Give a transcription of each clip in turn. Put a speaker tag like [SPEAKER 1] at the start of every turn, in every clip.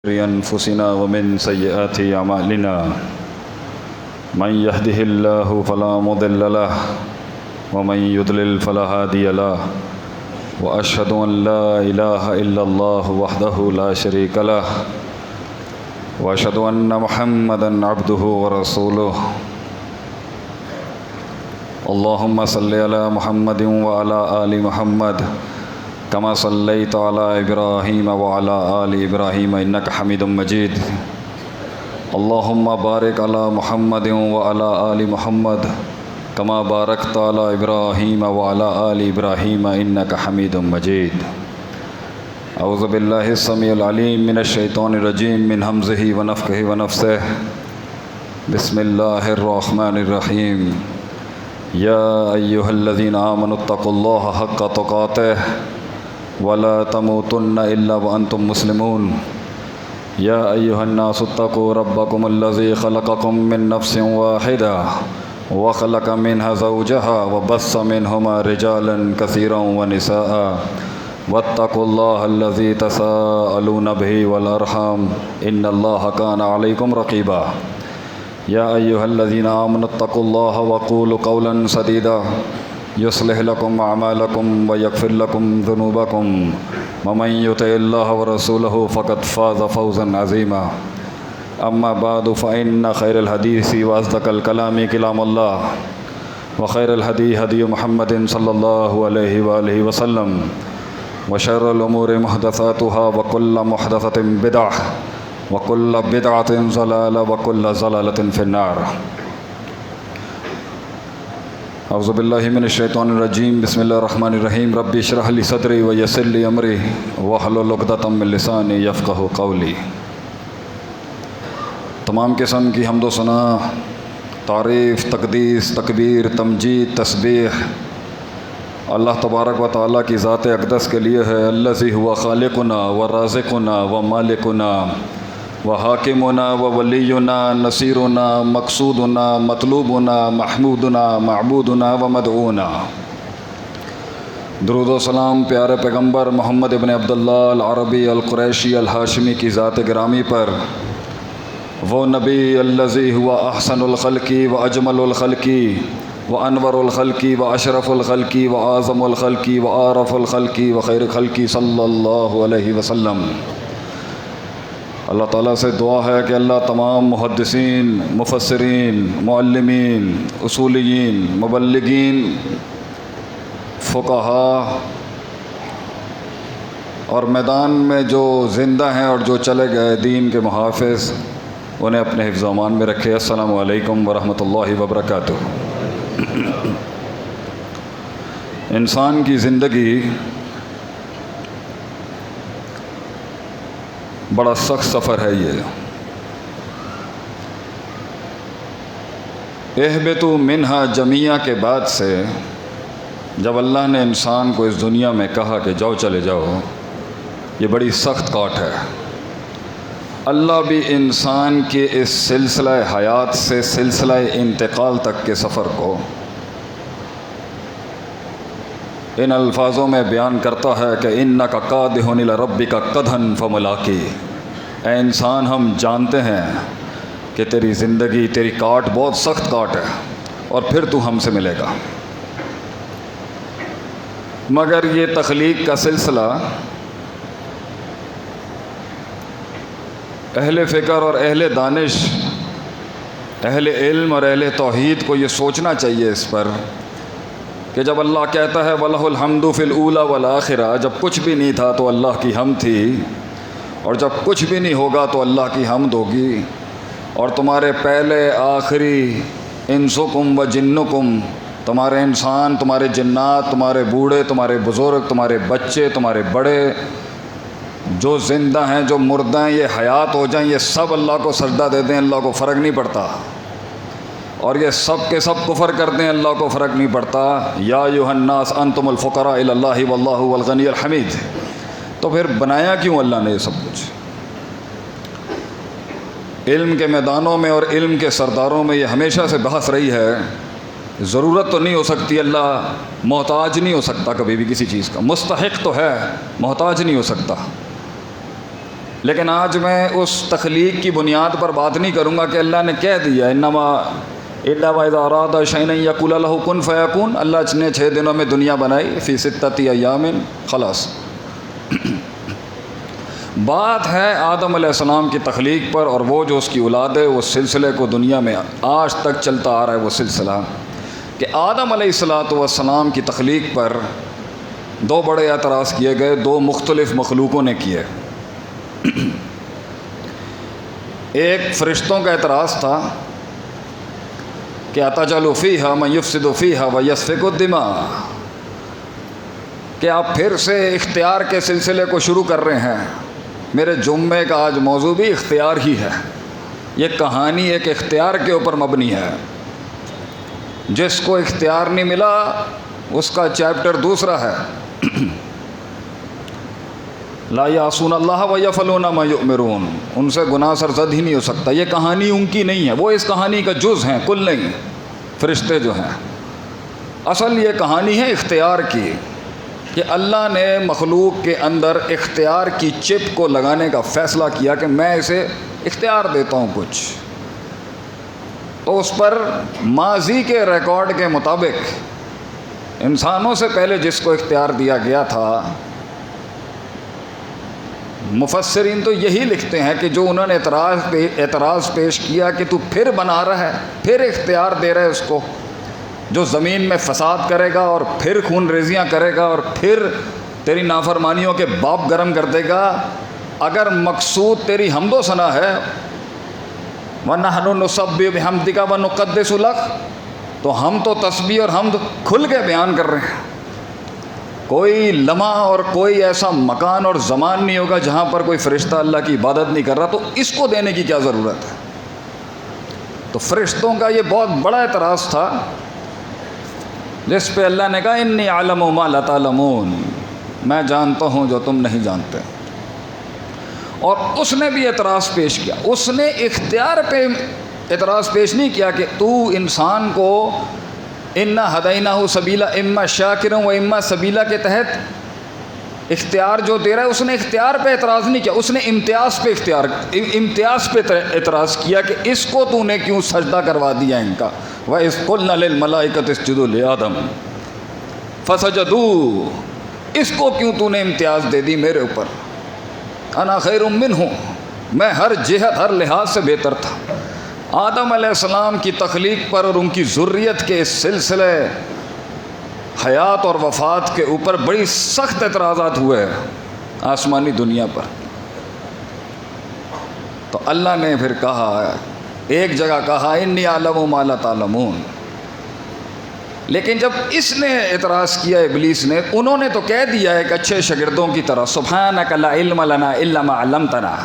[SPEAKER 1] أنفسنا ومن سيئات أعمالنا من يهده الله فلا مضل له ومن يضلل فلا هادي له وأشهد أن لا إله إلا الله وحده لا شريك له وأشهد أن محمدا عبده ورسوله اللهم صل على محمد وعلى آل محمد كما صليت على إبراهيم وعلى آل إبراهيم إنك حميد مجيد اللهم بارك على محمد وعلى آل محمد كما باركت على إبراهيم وعلى آل إبراهيم إنك حميد مجيد أعوذ بالله السميع العليم من الشيطان الرجيم من همزه ونفخه ونفثه بسم الله الرحمن الرحيم يا أيها الذين آمنوا اتقوا الله حق تقاته ولا تموتن إلا وأنتم مسلمون يا أيها الناس اتقوا ربكم الذي خلقكم من نفس واحدة وخلق منها زوجها وبث منهما رجالا كثيرا ونساء واتقوا الله الذي تساءلون به والأرحام إن الله كان عليكم رقيبا يا أيها الذين آمنوا اتقوا الله وقولوا قولا سديدا يصلح لكم أعمالكم ويغفر لكم ذنوبكم ومن يطع الله ورسوله فقد فاز فوزا عظيما أما بعد فإن خير الحديث وأصدق الكلام كلام الله وخير الهدي هدي محمد صلى الله عليه وآله وسلم وشر الأمور محدثاتها وكل محدثة بدعة وكل بدعة ضلالة وكل ضلالة في النار اعوذ باللہ من الشیطان الرجیم بسم اللہ الرحمن الرحیم ربی اشرح لی صدری ویسر لی امری واحلل عقدۃ من لسانی یفقہوا قولی۔ تمام قسم کی حمد و ثنا، تعریف، تقدیس، تکبیر، تمجید، تسبیح اللہ تبارک و تعالیٰ کی ذات اقدس کے لیے ہے۔ الذی ہوا خالقنا و رازقنا و مالکنا و حاکمنا و ولینا نصیرنا مقصودنا مطلوبنا محمودنا معبودنا و مدعونا۔ درود و سلام پیارے پیغمبر محمد ابن عبداللہ العربی القریشی الہاشمی کی ذات گرامی پر، وہ نبی الذی ہوا احسن الخلقی و اجمل الخلقی و انور الخلقی و اشرف الخلقی و اعظم الخلقی و اعرف الخلقی و خیر خلقی صلی اللہ علیہ وسلم۔ اللہ تعالیٰ سے دعا ہے کہ اللہ تمام محدثین، مفسرین، معلمین، اصولیین، مبلغین، فقہا اور میدان میں جو زندہ ہیں اور جو چلے گئے دین کے محافظ، انہیں اپنے حفظ و امان میں رکھے۔ السلام علیکم ورحمۃ اللہ وبرکاتہ۔ انسان کی زندگی بڑا سخت سفر ہے یہ۔ اہبطوا منہا جمیعا کے بعد سے جب اللہ نے انسان کو اس دنیا میں کہا کہ جاؤ چلے جاؤ، یہ بڑی سخت کاٹ ہے۔ اللہ بھی انسان کے اس سلسلہ حیات سے سلسلہ انتقال تک کے سفر کو ان الفاظوں میں بیان کرتا ہے کہ انک قادح الی ربک قدحا فملاقی۔ اے انسان، ہم جانتے ہیں کہ تیری زندگی، تیری کاٹ بہت سخت کاٹ ہے اور پھر تو ہم سے ملے گا۔ مگر یہ تخلیق کا سلسلہ اہل فکر اور اہل دانش، اہل علم اور اہل توحید کو یہ سوچنا چاہیے اس پر کہ جب اللہ کہتا ہے وَلَهُ الْحَمْدُ فِي الْأُولَى وَالْآخِرَةِ، جب کچھ بھی نہیں تھا تو اللہ کی حمد تھی، اور جب کچھ بھی نہیں ہوگا تو اللہ کی حمد ہوگی۔ اور تمہارے پہلے آخری انسکم و جنکم، تمہارے انسان، تمہارے جنات، تمہارے بوڑھے، تمہارے بزرگ، تمہارے بچے، تمہارے بڑے، جو زندہ ہیں، جو مردہ ہیں، یہ حیات ہو جائیں، یہ سب اللہ کو سجدہ دے دیں، اللہ کو فرق نہیں پڑتا، اور یہ سب کے سب کفر کر دیں، اللہ کو فرق نہیں پڑتا۔ یا ایھا الناس انتم الفقراء الی اللہ واللہ هو الغنی الحمید۔ تو پھر بنایا کیوں اللہ نے یہ سب کچھ؟ علم کے میدانوں میں اور علم کے سرداروں میں یہ ہمیشہ سے بحث رہی ہے۔ ضرورت تو نہیں ہو سکتی، اللہ محتاج نہیں ہو سکتا کبھی بھی کسی چیز کا، مستحق تو ہے، محتاج نہیں ہو سکتا۔ لیکن آج میں اس تخلیق کی بنیاد پر بات نہیں کروں گا کہ اللہ نے کہہ دیا انما اذا اراد شیئا یقول له کن فیکون، اللہ نے 6 دنوں میں دنیا بنائی، فی 6 ایام خلاص۔ بات ہے آدم علیہ السلام کی تخلیق پر، اور وہ جو اس کی اولاد ہے، وہ سلسلے کو دنیا میں آج تک چلتا آ رہا ہے، وہ سلسلہ کہ آدم علیہ السلام کی تخلیق پر 2 بڑے اعتراض کیے گئے، 2 مختلف مخلوقوں نے کیے۔ ایک فرشتوں کا اعتراض تھا کہ اتجعل فیہا من یفسد فیہا ویسفک الدماء، کہ آپ پھر سے اختیار کے سلسلے کو شروع کر رہے ہیں۔ میرے جمعے کا آج موضوع بھی اختیار ہی ہے۔ یہ کہانی ایک اختیار کے اوپر مبنی ہے۔ جس کو اختیار نہیں ملا اس کا چیپٹر دوسرا ہے، لا یعصون اللہ ویفعلون ما یؤمرون، ان سے گناہ سرزد ہی نہیں ہو سکتا۔ یہ کہانی ان کی نہیں ہے، وہ اس کہانی کا جز ہیں، کل نہیں۔ فرشتے جو ہیں، اصل یہ کہانی ہے اختیار کی، کہ اللہ نے مخلوق کے اندر اختیار کی چپ کو لگانے کا فیصلہ کیا کہ میں اسے اختیار دیتا ہوں کچھ، تو اس پر ماضی کے ریکارڈ کے مطابق انسانوں سے پہلے جس کو اختیار دیا گیا تھا، مفسرین تو یہی لکھتے ہیں کہ جو انہوں نے اعتراض پیش کیا کہ تو پھر بنا رہا ہے، پھر اختیار دے رہا ہے اس کو، جو زمین میں فساد کرے گا اور پھر خون ریزیاں کرے گا اور پھر تیری نافرمانیوں کے باپ گرم کر دے گا۔ اگر مقصود تیری حمد و ثنا ہے، وَنَحْنُ نُسَبِّحُ بِحَمْدِكَ وَنُقَدِّسُ لَكَ، تو ہم تو تسبیح اور حمد کھل کے بیان کر رہے ہیں۔ کوئی لمحہ اور کوئی ایسا مکان اور زمان نہیں ہوگا جہاں پر کوئی فرشتہ اللہ کی عبادت نہیں کر رہا، تو اس کو دینے کی کیا ضرورت ہے؟ تو فرشتوں کا یہ بہت بڑا اعتراض تھا، جس پہ اللہ نے کہا انی اعلم ما لا تعلمون، میں جانتا ہوں جو تم نہیں جانتے۔ اور اس نے بھی اعتراض پیش کیا، اس نے اختیار پہ اعتراض پیش نہیں کیا کہ تو انسان کو انا ہدیناہ سبیلا اما شاکرا و اما سبیلا کے تحت اختیار جو دے رہا ہے، اس نے اختیار پہ اعتراض نہیں کیا، اس نے امتیاز پہ اعتراض کیا کہ اس کو تو نے کیوں سجدہ کروا دیا ان کا۔ وَإِذْ قُلْنَا لِلْمَلَائِكَةِ اسْجُدُوا لِآدَمَ فَسَجَدُوا، اس کو کیوں تو نے امتیاز دے دی میرے اوپر؟ انا خیر منہ، میں ہر جہت ہر لحاظ سے بہتر تھا۔ آدم علیہ السلام کی تخلیق پر اور ان کی ذریت کے اس سلسلے حیات اور وفات کے اوپر بڑی سخت اعتراضات ہوئے آسمانی دنیا پر۔ تو اللہ نے پھر کہا، ایک جگہ کہا انی اعلم ما لا تعلمون، لیکن جب اس نے اعتراض کیا ابلیس نے، انہوں نے تو کہہ دیا ایک اچھے شاگردوں کی طرح سبحانک لا علم لنا الا ما علمتنا،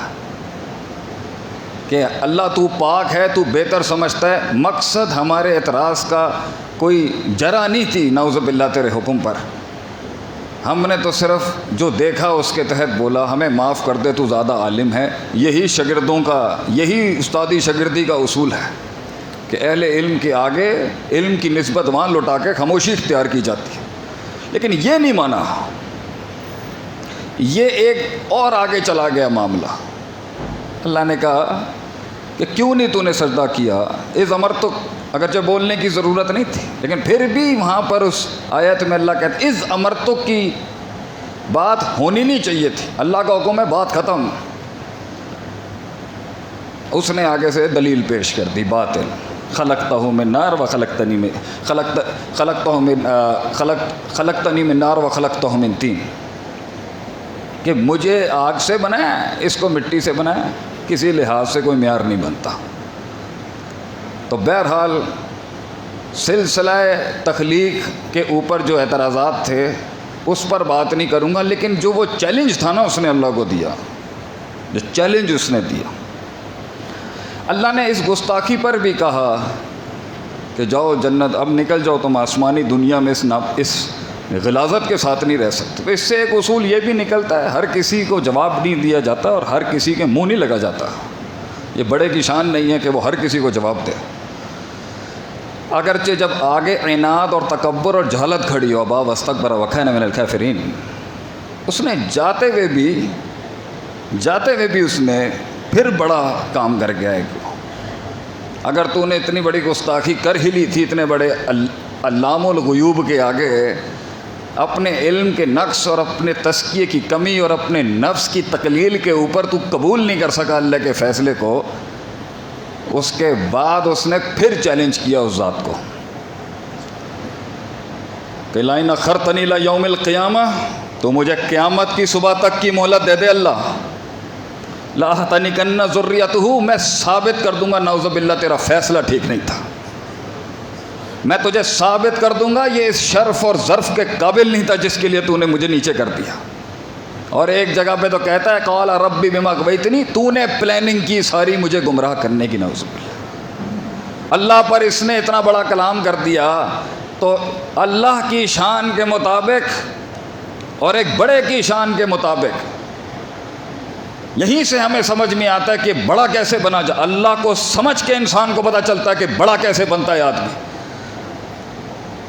[SPEAKER 1] کہ اللہ تو پاک ہے، تو بہتر سمجھتا ہے۔ مقصد ہمارے اعتراض کا کوئی جرا نہیں تھی نعوذ باللہ تیرے حکم پر، ہم نے تو صرف جو دیکھا اس کے تحت بولا، ہمیں معاف کر دے، تو زیادہ عالم ہے۔ یہی شاگردوں کا، یہی استادی شاگردی کا اصول ہے کہ اہل علم کے آگے علم کی نسبت وہاں لوٹا کے خاموشی اختیار کی جاتی ہے، لیکن یہ نہیں مانا، یہ ایک اور آگے چلا گیا معاملہ۔ اللہ نے کہا کہ کیوں نہیں تو نے سجدہ کیا؟ اس امرتک، اگرچہ بولنے کی ضرورت نہیں تھی، لیکن پھر بھی وہاں پر اس آیت میں اللہ کہتا ہے اس امرتک کی بات ہونی نہیں چاہیے تھی، اللہ کا حکم ہے، بات ختم۔ اس نے آگے سے دلیل پیش کر دی، باطل، خلقتہ من نار و خلقتنی من خلقتنی من نار و خلقتہ من طین، کہ مجھے آگ سے بنایا، اس کو مٹی سے بنایا، کسی لحاظ سے کوئی معیار نہیں بنتا۔ تو بہرحال سلسلہ تخلیق کے اوپر جو اعتراضات تھے اس پر بات نہیں کروں گا، لیکن جو وہ چیلنج تھا نا اس نے اللہ کو دیا، جو چیلنج اس نے دیا، اللہ نے اس گستاخی پر بھی کہا کہ جاؤ جنت، اب نکل جاؤ تم آسمانی دنیا میں، اس غلاظت کے ساتھ نہیں رہ سکتے۔ تو اس سے ایک اصول یہ بھی نکلتا ہے، ہر کسی کو جواب نہیں دیا جاتا اور ہر کسی کے منہ نہیں لگا جاتا۔ یہ بڑے کی شان نہیں ہے کہ وہ ہر کسی کو جواب دے، اگرچہ جب آگے عناد اور تکبر اور جہالت کھڑی ہو، ابا واستکبر وکان من الکافرین، اس نے جاتے ہوئے بھی جاتے ہوئے بھی اس نے پھر بڑا کام کر گیا ہے کہ اگر تو نے اتنی بڑی گستاخی کر ہی لی تھی اتنے بڑے علام الغیوب کے آگے، اپنے علم کے نقص اور اپنے تزکیے کی کمی اور اپنے نفس کی تقلیل کے اوپر تو قبول نہیں کر سکا اللہ کے فیصلے کو، اس کے بعد اس نے پھر چیلنج کیا اس ذات کو کہ لَئِنْ أَخَّرْتَنِي إِلَىٰ يَوْمِ الْقِيَامَةِ، تو مجھے قیامت کی صبح تک کی مہلت دے دے اللہ، لَأَحْتَنِكَنَّ ذُرِّيَّتُهُ، میں ثابت کر دوں گا نعوذ باللہ تیرا فیصلہ ٹھیک نہیں تھا، میں تجھے ثابت کر دوں گا یہ اس شرف اور ظرف کے قابل نہیں تھا جس کے لیے تو نے مجھے نیچے کر دیا۔ اور ایک جگہ پہ تو کہتا ہے قال ربی بما اغویتنی، تو نے پلاننگ کی ساری مجھے گمراہ کرنے کی، نعوذ باللہ۔ اللہ پر اس نے اتنا بڑا کلام کر دیا، تو اللہ کی شان کے مطابق اور ایک بڑے کی شان کے مطابق یہیں سے ہمیں سمجھ میں آتا ہے کہ بڑا کیسے بنا جائے۔ اللہ کو سمجھ کے انسان کو پتہ چلتا ہے کہ بڑا کیسے بنتا ہے آدمی۔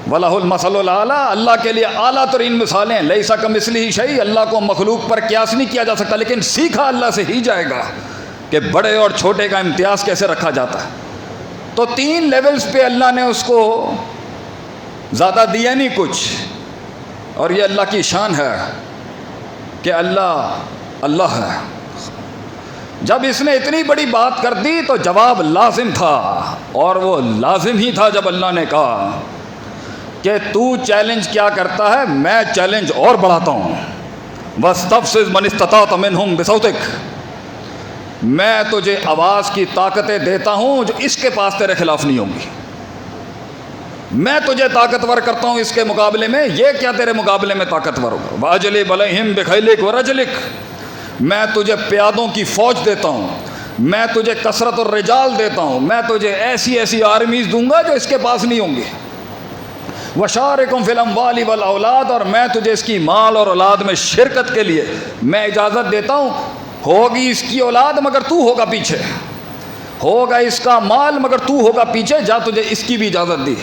[SPEAKER 1] وَلَهُ الْمَثَلُ الْأَعْلَىٰ، اللہ کے لیے اعلیٰ ترین مثالیں، لَيْسَ كَمِثْلِهِ شَيْءٌ، اللہ کو مخلوق پر قیاس نہیں کیا جا سکتا، لیکن سیکھا اللہ سے ہی جائے گا کہ بڑے اور چھوٹے کا امتیاز کیسے رکھا جاتا ہے۔ تو 3 لیولز پہ اللہ نے اس کو زیادہ دیا نہیں کچھ، اور یہ اللہ کی شان ہے کہ اللہ ہے۔ جب اس نے اتنی بڑی بات کر دی تو جواب لازم تھا، اور وہ لازم ہی تھا جب اللہ نے کہا کہ تو چیلنج کیا کرتا ہے، میں چیلنج اور بڑھاتا ہوں، وَاسْتَفْزِزْ مَنِ اسْتَطَعْتَ مِنْهُمْ بِصَوْتِكَ، میں تجھے آواز کی طاقتیں دیتا ہوں جو اس کے پاس تیرے خلاف نہیں ہوں گی، میں تجھے طاقتور کرتا ہوں اس کے مقابلے میں، یہ کیا تیرے مقابلے میں طاقتور ہوگا، وَأَجْلِبْ عَلَيْهِمْ بِخَيْلِكَ وَرَجْلِكَ، میں تجھے پیادوں کی فوج دیتا ہوں، میں تجھے کثرت الرجال دیتا ہوں، میں تجھے ایسی ایسی آرمیز دوں گا جو اس کے پاس نہیں ہوں گی، وَشَارِكُمْ فِي الْأَمْوَالِ وَالْأَوْلَادِ، اور میں تجھے اس کی مال اور اولاد میں شرکت کے لیے میں اجازت دیتا ہوں، ہوگی اس کی اولاد مگر تو ہوگا پیچھے، ہوگا اس کا مال مگر تو ہوگا پیچھے، جا تجھے اس کی بھی اجازت دی،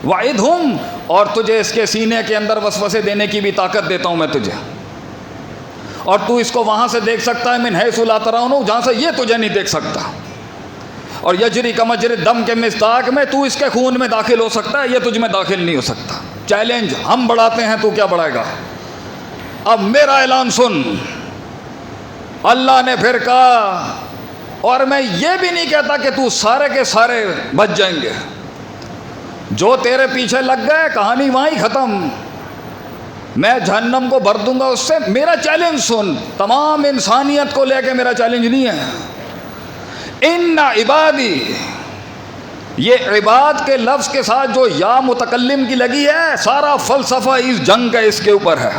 [SPEAKER 1] وَعِدْهُمْ، اور تجھے اس کے سینے کے اندر وسوسے دینے کی بھی طاقت دیتا ہوں میں تجھے، اور تو اس کو وہاں سے دیکھ سکتا ہے من حیث لا ترون، جہاں سے یہ تجھے نہیں دیکھ سکتا، اور یجری کمجری دم کے مصداق میں تو اس کے خون میں داخل ہو سکتا ہے، یہ تجھ میں داخل نہیں ہو سکتا۔ چیلنج ہم بڑھاتے ہیں، تو کیا بڑھائے گا؟ اب میرا اعلان سن، اللہ نے پھر کہا، اور میں یہ بھی نہیں کہتا کہ تو سارے کے سارے بچ جائیں گے، جو تیرے پیچھے لگ گئے کہانی وہاں ہی ختم، میں جہنم کو بھر دوں گا اس سے۔ میرا چیلنج سن، تمام انسانیت کو لے کے میرا چیلنج نہیں ہے۔ ان عبادی، یہ عباد کے لفظ کے ساتھ جو یا متکلم کی لگی ہے، سارا فلسفہ اس جنگ کا اس کے اوپر ہے۔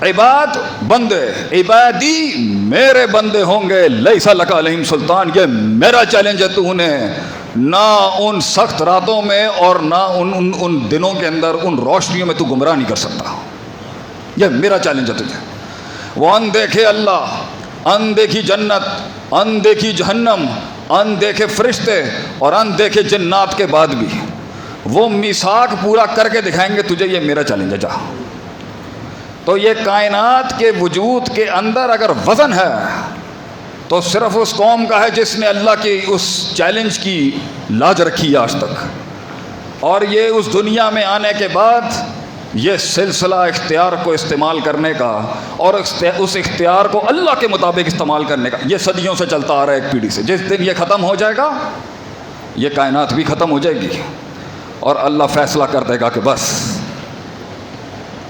[SPEAKER 1] عباد بندے، عبادی میرے بندے ہوں گے، لیس لک علیہم سلطان، یہ میرا چیلنج ہے، تو انہیں نہ ان سخت راتوں میں اور نہ ان دنوں کے اندر ان روشنیوں میں تو گمراہ نہیں کر سکتا، یہ میرا چیلنج ہے تجھے۔ وہ ان دیکھے اللہ، ان دیکھی جنت، ان دیکھی جہنم، ان دیکھے فرشتے اور ان دیکھے جنات کے بعد بھی وہ میثاق پورا کر کے دکھائیں گے تجھے، یہ میرا چیلنج ہے۔ جا تو یہ کائنات کے وجود کے اندر اگر وزن ہے تو صرف اس قوم کا ہے جس نے اللہ کی اس چیلنج کی لاج رکھی ہے آج تک، اور یہ اس دنیا میں آنے کے بعد یہ سلسلہ اختیار کو استعمال کرنے کا اور اس اختیار کو اللہ کے مطابق استعمال کرنے کا یہ صدیوں سے چلتا آ رہا ہے، ایک پیڑھی سے۔ جس دن یہ ختم ہو جائے گا یہ کائنات بھی ختم ہو جائے گی، اور اللہ فیصلہ کر دے گا کہ بس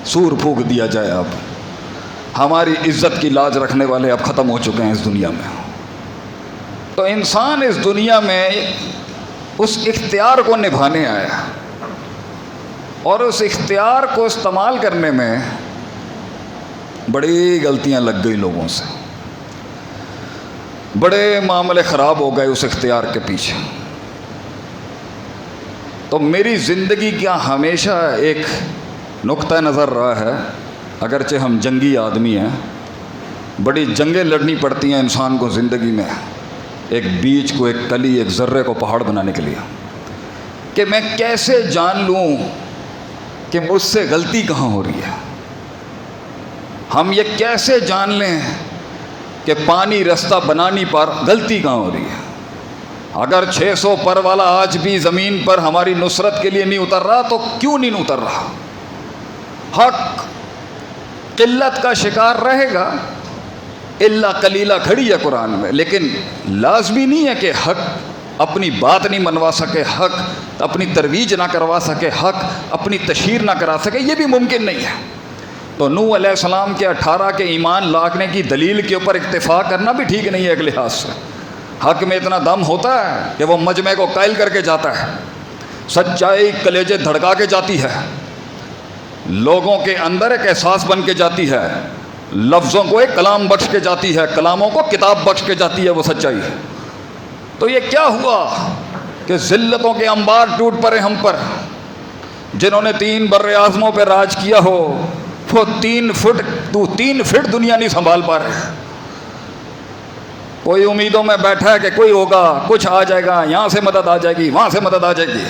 [SPEAKER 1] سور پھونک دیا جائے، اب ہماری عزت کی لاج رکھنے والے اب ختم ہو چکے ہیں اس دنیا میں۔ تو انسان اس دنیا میں اس اختیار کو نبھانے آیا، اور اس اختیار کو استعمال کرنے میں بڑی غلطیاں لگ گئی لوگوں سے، بڑے معاملے خراب ہو گئے اس اختیار کے پیچھے۔ تو میری زندگی کا ہمیشہ ایک نقطہ نظر رہا ہے، اگرچہ ہم جنگی آدمی ہیں، بڑی جنگیں لڑنی پڑتی ہیں انسان کو زندگی میں، ایک بیج کو، ایک کلی، ایک ذرے کو پہاڑ بنانے کے لیے، کہ میں کیسے جان لوں کہ مجھ سے غلطی کہاں ہو رہی ہے، ہم یہ کیسے جان لیں کہ پانی رستہ بنانی پر غلطی کہاں ہو رہی ہے. اگر 600 پر والا آج بھی زمین پر ہماری نصرت کے لیے نہیں اتر رہا تو کیوں نہیں اتر رہا؟ حق قلت کا شکار رہے گا، الا قلیلہ کھڑی ہے قرآن میں، لیکن لازمی نہیں ہے کہ حق اپنی بات نہیں منوا سکے، حق اپنی ترویج نہ کروا سکے، حق اپنی تشہیر نہ کرا سکے، یہ بھی ممکن نہیں ہے. تو نوح علیہ السلام کے 18 کے ایمان لانے کی دلیل کے اوپر اکتفا کرنا بھی ٹھیک نہیں ہے ایک لحاظ سے. حق میں اتنا دم ہوتا ہے کہ وہ مجمع کو قائل کر کے جاتا ہے، سچائی کلیجے دھڑکا کے جاتی ہے، لوگوں کے اندر ایک احساس بن کے جاتی ہے، لفظوں کو ایک کلام بخش کے جاتی ہے، کلاموں کو کتاب بخش کے جاتی ہے وہ سچائی. تو یہ کیا ہوا کہ ذلتوں کے انبار ٹوٹ پڑے ہم پر. جنہوں نے 3 بر اعظموں پہ راج کیا ہو وہ 3 فٹ دنیا نہیں سنبھال پا رہے. کوئی امیدوں میں بیٹھا ہے کہ کوئی ہوگا، کچھ آ جائے گا، یہاں سے مدد آ جائے گی، وہاں سے مدد آ جائے گی.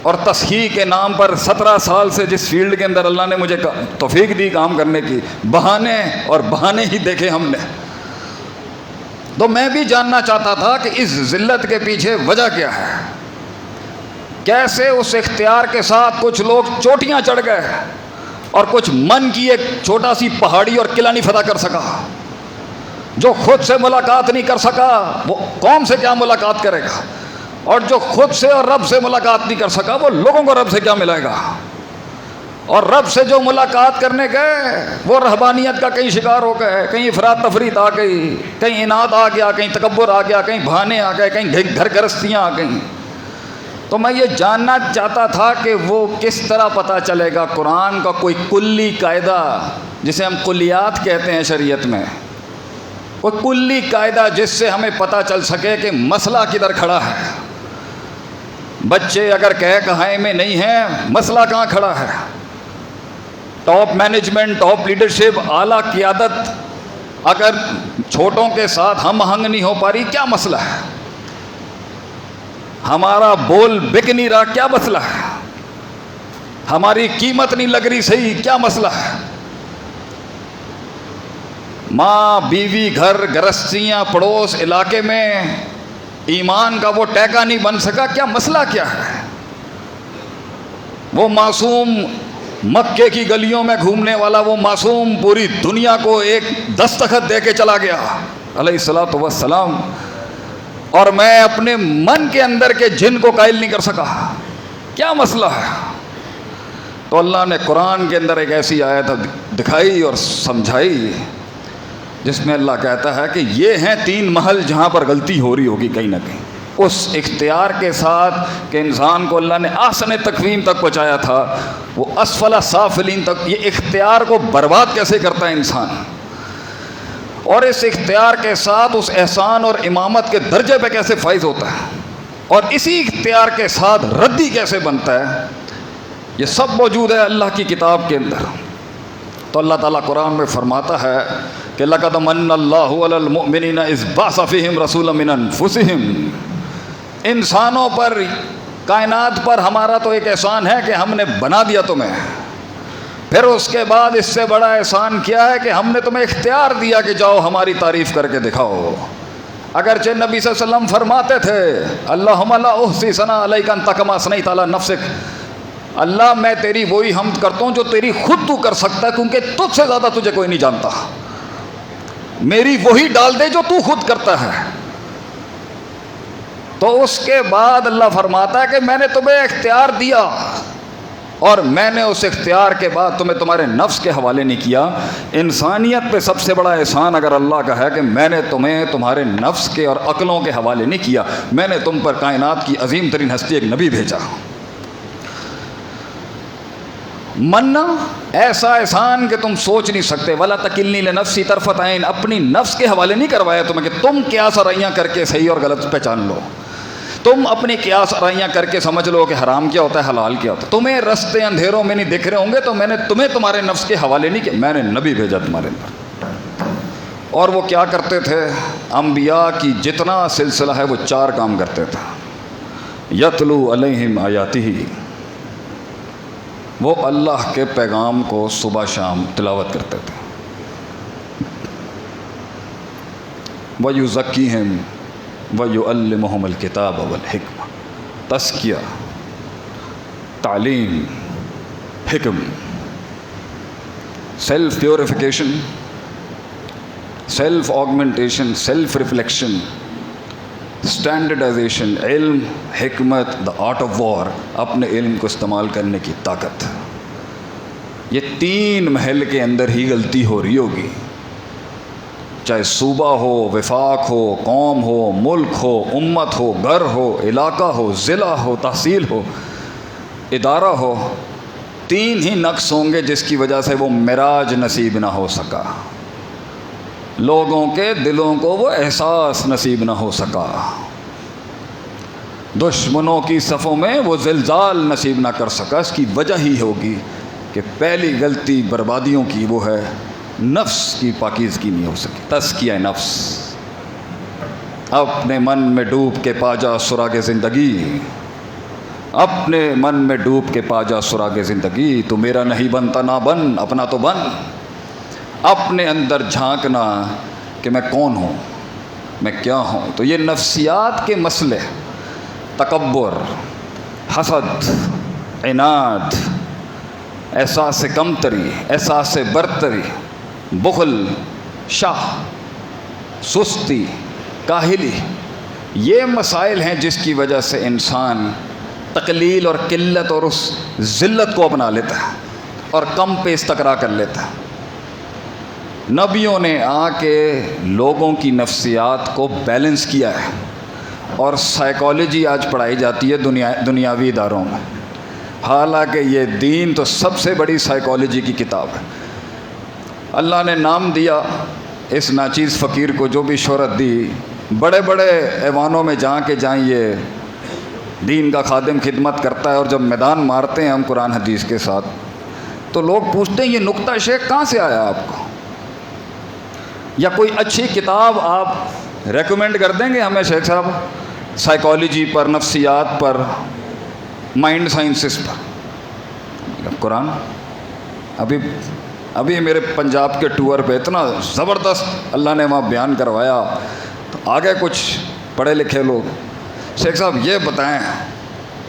[SPEAKER 1] اور تصحیح کے نام پر 17 سال سے جس فیلڈ کے اندر اللہ نے مجھے توفیق دی کام کرنے کی، بہانے اور بہانے ہی دیکھے ہم نے. تو میں بھی جاننا چاہتا تھا کہ اس ذلت کے پیچھے وجہ کیا ہے. کیسے اس اختیار کے ساتھ کچھ لوگ چوٹیاں چڑھ گئے اور کچھ من کی ایک چھوٹا سی پہاڑی اور قلعہ نہیں فتح کر سکا. جو خود سے ملاقات نہیں کر سکا وہ قوم سے کیا ملاقات کرے گا، اور جو خود سے اور رب سے ملاقات نہیں کر سکا وہ لوگوں کو رب سے کیا ملائے گا. اور رب سے جو ملاقات کرنے گئے وہ رہبانیت کا کہیں شکار ہو گئے، کہیں افراط تفریط آ گئی، کہیں اناد آ گیا، کہیں تکبر آ گیا، کہیں بہانے آ گئے، کہیں گھر گرستیاں آ گئیں. تو میں یہ جاننا چاہتا تھا کہ وہ کس طرح پتہ چلے گا قرآن کا کوئی کلی قاعدہ، جسے ہم کلیات کہتے ہیں شریعت میں، کوئی کلی قاعدہ جس سے ہمیں پتہ چل سکے کہ مسئلہ کدھر کھڑا ہے. بچے اگر کہائے میں نہیں ہیں، مسئلہ کہاں کھڑا ہے. ٹاپ مینجمنٹ، ٹاپ لیڈرشپ، اعلیٰ قیادت اگر چھوٹوں کے ساتھ ہم آہنگ نہیں ہو پا رہی، کیا مسئلہ ہے. ہمارا بول بک نہیں رہا، کیا مسئلہ ہے. ہماری قیمت نہیں لگ رہی صحیح، کیا مسئلہ ہے. ماں بیوی گھر گرستیاں پڑوس علاقے میں ایمان کا وہ ٹیکا نہیں بن سکا، کیا مسئلہ کیا ہے. وہ معصوم مکے کی گلیوں میں گھومنے والا وہ معصوم پوری دنیا کو ایک دستخط دے کے چلا گیا علیہ الصلوۃ والسلام، اور میں اپنے من کے اندر کے جن کو قائل نہیں کر سکا، کیا مسئلہ ہے. تو اللہ نے قرآن کے اندر ایک ایسی آیت دکھائی اور سمجھائی جس میں اللہ کہتا ہے کہ یہ ہیں 3 محل جہاں پر غلطی ہو رہی ہوگی کہیں نہ کہیں. اس اختیار کے ساتھ کہ انسان کو اللہ نے احسن تقویم تک پہنچایا تھا، وہ اسفل سافلین تک، یہ اختیار کو برباد کیسے کرتا ہے انسان، اور اس اختیار کے ساتھ اس احسان اور امامت کے درجے پہ کیسے فائز ہوتا ہے، اور اسی اختیار کے ساتھ ردی کیسے بنتا ہے. یہ سب موجود ہے اللہ کی کتاب کے اندر. تو اللہ تعالیٰ قرآن میں فرماتا ہے کہ لَقَدْ مَنَّ اللَّهُ عَلَى الْمُؤْمِنِينَ إِذْ بَعَثَ فِيهِمْ رَسُولًا مِّنْ أَنفُسِهِمْ. انسانوں پر، کائنات پر ہمارا تو ایک احسان ہے کہ ہم نے بنا دیا تمہیں. پھر اس کے بعد اس سے بڑا احسان کیا ہے کہ ہم نے تمہیں اختیار دیا کہ جاؤ ہماری تعریف کر کے دکھاؤ. اگرچہ نبی صلی اللہ علیہ وسلم فرماتے تھے اللہم لا احصی ثناء علیک انت کما اثنیت علی نفسک، اللہ میں تیری وہی حمد کرتا ہوں جو تیری خود تو کر سکتا ہے، کیونکہ تجھ سے زیادہ تجھے کوئی نہیں جانتا. میری وہی ڈال دے جو تو خود کرتا ہے. تو اس کے بعد اللہ فرماتا ہے کہ میں نے تمہیں اختیار دیا، اور میں نے اس اختیار کے بعد تمہیں تمہارے نفس کے حوالے نہیں کیا. انسانیت پہ سب سے بڑا احسان اگر اللہ کا ہے کہ میں نے تمہیں تمہارے نفس کے اور عقلوں کے حوالے نہیں کیا، میں نے تم پر کائنات کی عظیم ترین ہستی ایک نبی بھیجا. مننا ایسا احسان کہ تم سوچ نہیں سکتے. ولا تکلنی لنفسی طرفۃ عین، اپنی نفس کے حوالے نہیں کروایا تمہیں کہ تم قیاس آرائیاں کر کے صحیح اور غلط پہچان لو، تم اپنی قیاس آرائیاں کر کے سمجھ لو کہ حرام کیا ہوتا ہے حلال کیا ہوتا ہے. تمہیں رستے اندھیروں میں نہیں دکھ رہے ہوں گے تو میں نے تمہیں تمہارے نفس کے حوالے نہیں کیا، میں نے نبی بھیجا تمہارے اندر. اور وہ کیا کرتے تھے، انبیاء کی جتنا سلسلہ ہے وہ 4 کام کرتے تھے. یتلو علیہم آیاتہ، وہ اللہ کے پیغام کو صبح شام تلاوت کرتے تھے. وَيُزَكِّيهِمْ وَيُعَلِّمُهُمُ الْكِتَابَ وَالْحِکْمَةَ. تزکیہ، تعلیم، حکم، self purification, self augmentation, self reflection, standardization, علم، حکمت، دا آرٹ آف وار، اپنے علم کو استعمال کرنے کی طاقت. یہ تین محل کے اندر ہی غلطی ہو رہی ہوگی، چاہے صوبہ ہو، وفاق ہو، قوم ہو، ملک ہو، امت ہو، گھر ہو، علاقہ ہو، ضلع ہو، تحصیل ہو، ادارہ ہو. تین ہی نقص ہوں گے جس کی وجہ سے وہ معراج نصیب نہ ہو سکا، لوگوں کے دلوں کو وہ احساس نصیب نہ ہو سکا، دشمنوں کی صفوں میں وہ زلزال نصیب نہ کر سکا. اس کی وجہ ہی ہوگی کہ پہلی غلطی بربادیوں کی وہ ہے نفس کی پاکیزگی نہیں ہو سکی. تزکیہ نفس، اپنے من میں ڈوب کے پا جا سراغ زندگی، اپنے من میں ڈوب کے پا جا سراغ زندگی. تو میرا نہیں بنتا نہ بن، اپنا تو بن. اپنے اندر جھانکنا کہ میں کون ہوں، میں کیا ہوں. تو یہ نفسیات کے مسئلے، تکبر، حسد، عناد، احساس کمتری، احساس برتری، بخل، شح، سستی، کاہلی، یہ مسائل ہیں جس کی وجہ سے انسان تقلیل اور قلت اور اس ذلت کو اپنا لیتا ہے اور کم پہ استقرا کر لیتا ہے. نبیوں نے آ کے لوگوں کی نفسیات کو بیلنس کیا ہے، اور سائیکالوجی آج پڑھائی جاتی ہے دنیاوی اداروں میں، حالانکہ یہ دین تو سب سے بڑی سائیکالوجی کی کتاب ہے. اللہ نے نام دیا اس ناچیز فقیر کو، جو بھی شہرت دی، بڑے بڑے ایوانوں میں جائیں یہ دین کا خادم خدمت کرتا ہے، اور جب میدان مارتے ہیں ہم قرآن حدیث کے ساتھ تو لوگ پوچھتے ہیں یہ نقطہ شیخ کہاں سے آیا آپ کو، یا کوئی اچھی کتاب آپ ریکمینڈ کر دیں گے ہمیں شیخ صاحب سائیکالوجی پر، نفسیات پر، مائنڈ سائنسز پر. قرآن ابھی میرے پنجاب کے ٹور پہ اتنا زبردست اللہ نے وہاں بیان کروایا، تو آگے کچھ پڑھے لکھے لوگ، شیخ صاحب یہ بتائیں